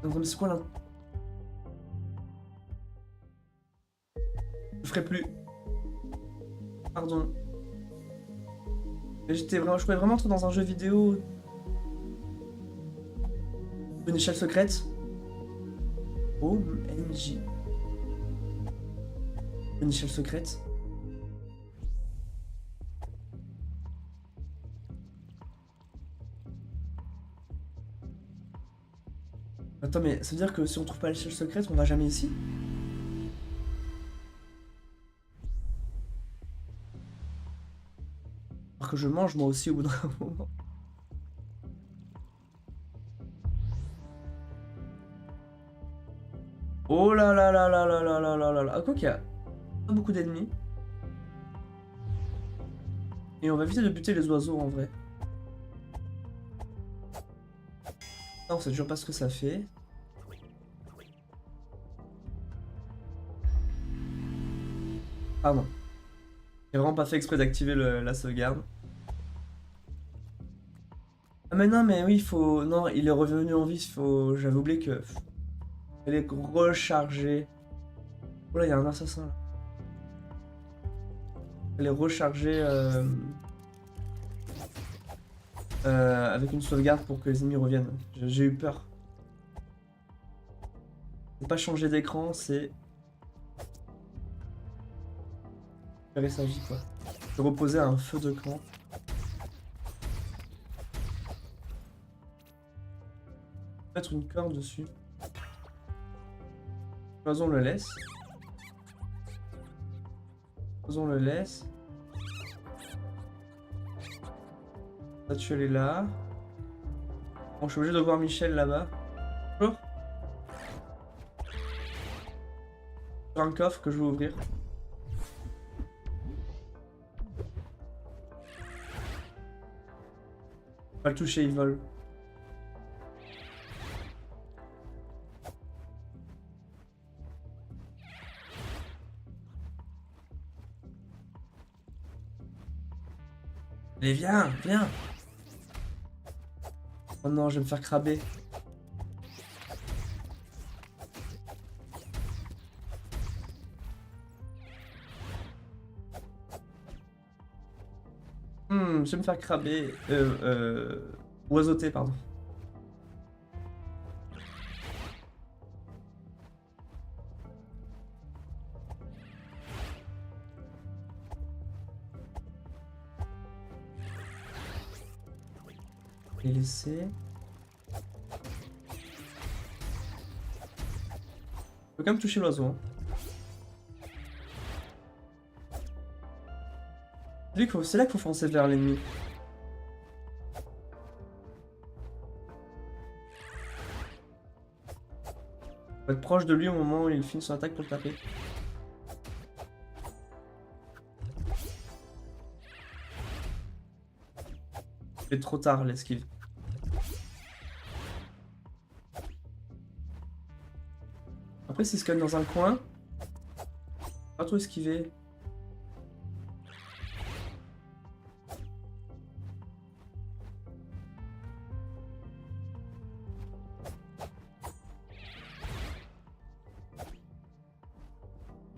Non mais c'est quoi là? Je ferai plus. Pardon. J'étais vraiment, je pouvais vraiment être dans un jeu vidéo. Une échelle secrète. OMG. Une échelle secrète. Attends mais ça veut dire que si on trouve pas l'échelle secrète, on va jamais ici? Alors que je mange moi aussi au bout d'un moment. Oh là là là là là là là là là là. Ah, quoi qu'il y a pas beaucoup d'ennemis. Et on va éviter de buter les oiseaux en vrai. Non, on sait toujours pas ce que ça fait. Pardon. J'ai vraiment pas fait exprès d'activer la sauvegarde. Ah mais non, mais oui, il faut... Non, il est revenu en vie, il faut... J'avais oublié que... Elle est rechargée. Oh là, il y a un assassin là. Elle est rechargée avec une sauvegarde pour que les ennemis reviennent. J'ai eu peur. C'est pas changer d'écran, c'est... Faire sa vie quoi. Se reposer à un feu de camp. Mettre une corde dessus. On le laisse. On le laisse. La tu elle est là. Bon, je suis obligé de voir Michel là-bas. Bonjour. Sur un coffre que je vais ouvrir. Pas le toucher, il vole. Allez, viens, viens. Oh non, je vais me faire craber. Je vais me faire craber. Oiseauter, pardon. Et laisser. Faut quand même toucher l'oiseau. Hein. C'est là qu'il faut foncer vers l'ennemi. Faut être proche de lui au moment où il finit son attaque pour le taper. C'est trop tard l'esquive. Après, s'il se cogne dans un coin, pas trop esquiver.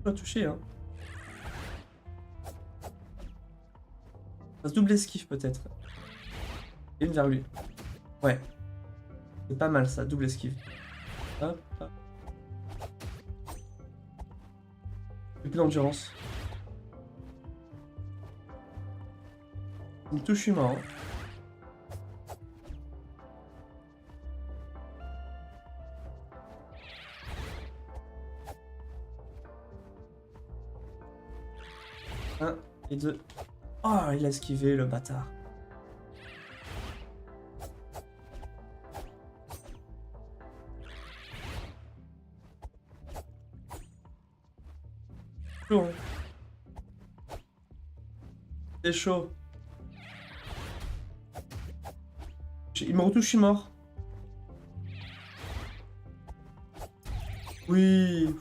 Pas toucher, hein. Ça se double esquive peut-être. Et une vers lui. Ouais. C'est pas mal ça, double esquive. Hop, hop. Plus d'endurance. Une touche, je suis mort. Hein. Un et deux. Oh, il a esquivé le bâtard. Chaud, hein. C'est chaud. Il me retouche, je suis mort. Oui.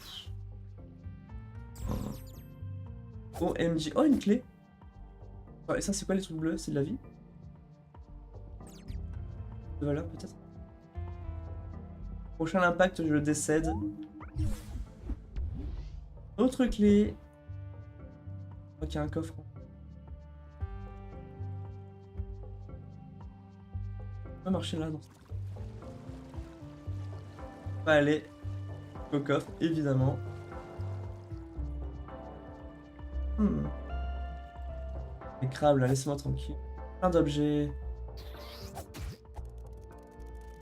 OMG. Oh, une clé. Oh, et ça, c'est quoi les trucs bleus? C'est de la vie? De valeur, peut-être? Prochain impact, je décède. Autre clé. Ok, un coffre. On peut marcher là, non? On va aller au coffre, évidemment. Les crabes, là, laissez-moi tranquille. Plein d'objets.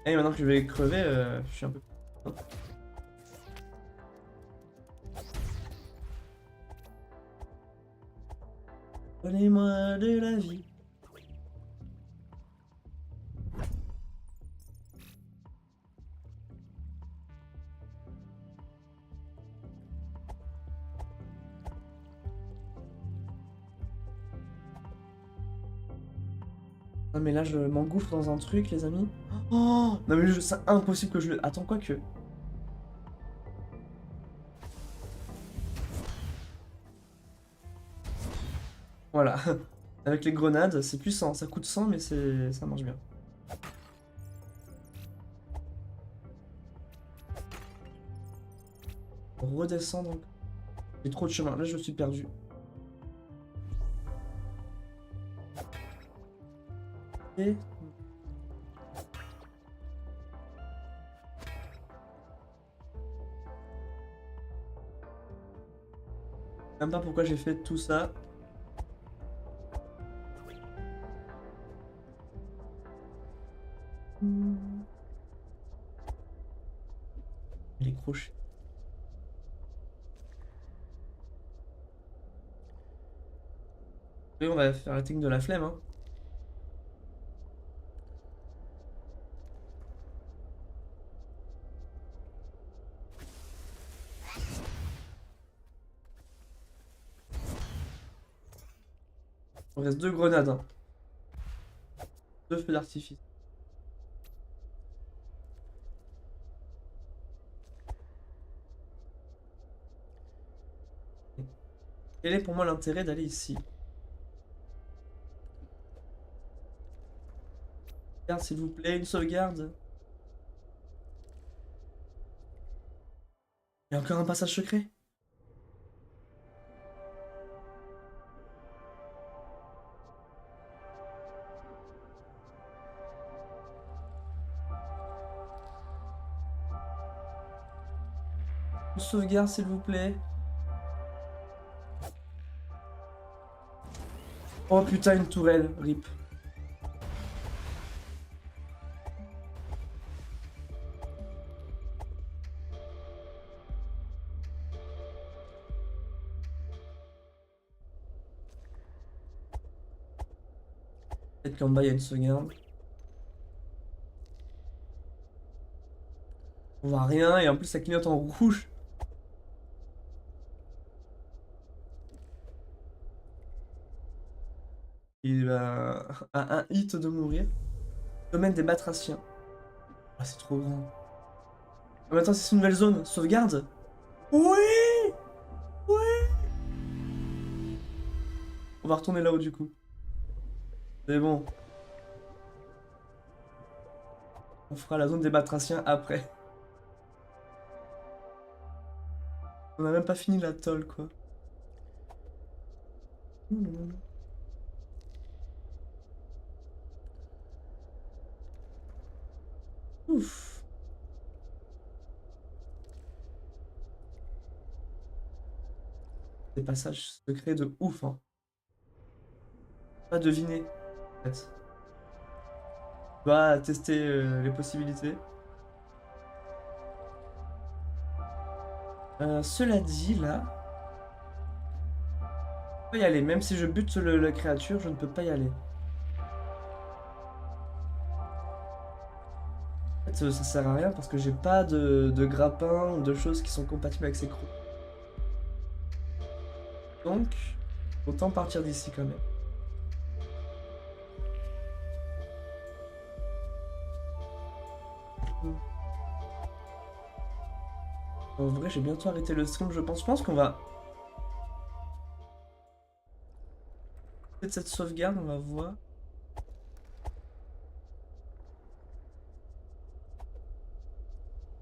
Et maintenant que je vais crever, je suis un peu... Donnez-moi de la vie. Non mais là je m'engouffre dans un truc les amis. Oh non mais c'est impossible que je le... Attends quoi que... Voilà. Avec les grenades, c'est puissant. Ça coûte 100 mais ça marche bien. On redescend donc. J'ai trop de chemin. Là je suis perdu. Et... Même pas pourquoi j'ai fait tout ça. Les crochets. Et on va faire la technique de la flemme, hein. Il reste 2 grenades, hein. 2 feux d'artifice. Quel est pour moi l'intérêt d'aller ici? Sauvegarde s'il vous plaît, une sauvegarde. Il y a encore un passage secret. Une sauvegarde s'il vous plaît. Oh putain, une tourelle, rip. Peut-être qu'en bas il y a une sauvegarde. On voit rien et en plus ça clignote en rouge. Il a un hit de mourir. Domaine des Batraciens. Ah, c'est trop grand. Ah, mais attends, c'est une nouvelle zone. Sauvegarde. Oui! Oui! On va retourner là-haut du coup. C'est bon. On fera la zone des Batraciens après. On a même pas fini l'atoll, quoi. Ouf. Des passages secrets de ouf, hein. Pas deviner, en fait. Tu dois tester les possibilités. Cela dit, là, je peux y aller. Même si je bute la créature, je ne peux pas y aller. En fait, ça sert à rien parce que j'ai pas de grappin ou de choses qui sont compatibles avec ces crocs. Donc, autant partir d'ici quand même. En vrai, j'ai bientôt arrêté le stream, je pense. Je pense qu'on va... Peut-être cette sauvegarde, on va voir.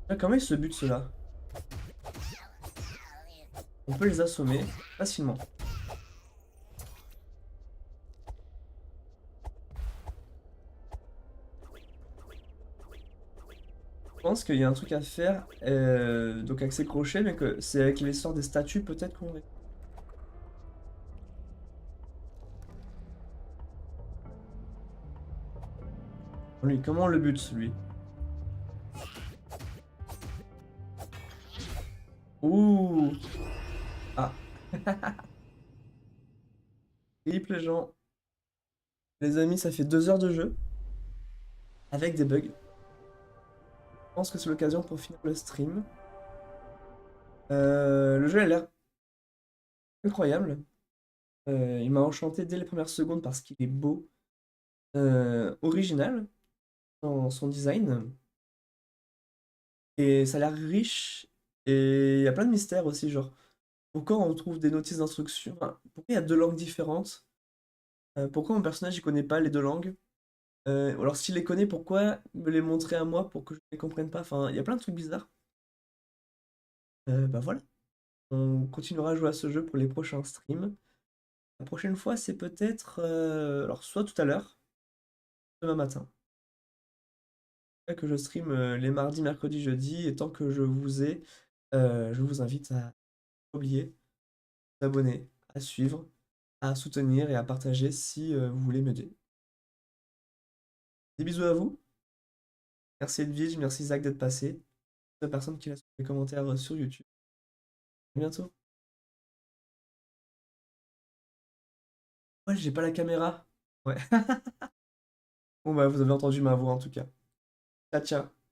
Ah, comment ils se butent ceux-là? On peut les assommer facilement. Je pense qu'il y a un truc à faire, donc avec ces crochets, mais que c'est avec les sorts des statues peut-être qu'on... Lui, comment on le bute, lui? Ouh! Ah! Rip les gens. Les amis, ça fait 2 heures de jeu. Avec des bugs. Je pense que c'est l'occasion pour finir le stream. Le jeu a l'air incroyable. Il m'a enchanté dès les premières secondes parce qu'il est beau. Original dans son design. Et ça a l'air riche. Et il y a plein de mystères aussi, genre. Pourquoi on trouve des notices d'instruction? Enfin, pourquoi il y a 2 langues différentes? Pourquoi mon personnage il connaît pas les 2 langues? Ou alors s'il les connaît, pourquoi me les montrer à moi pour que je les comprenne pas? Enfin, il y a plein de trucs bizarres. Bah voilà. On continuera à jouer à ce jeu pour les prochains streams. La prochaine fois, c'est peut-être... alors, soit tout à l'heure, demain matin. Que je stream les mardis, mercredis, jeudis. Et tant que je vous ai, je vous invite à oublier d'abonner, à suivre, à soutenir et à partager si vous voulez m'aider. Des bisous à vous. Merci Edwige, merci Zach d'être passé. La personne qui laisse les commentaires sur YouTube. À bientôt. Ouais, j'ai pas la caméra. Ouais. Bon bah vous avez entendu ma voix en tout cas. Ciao ciao.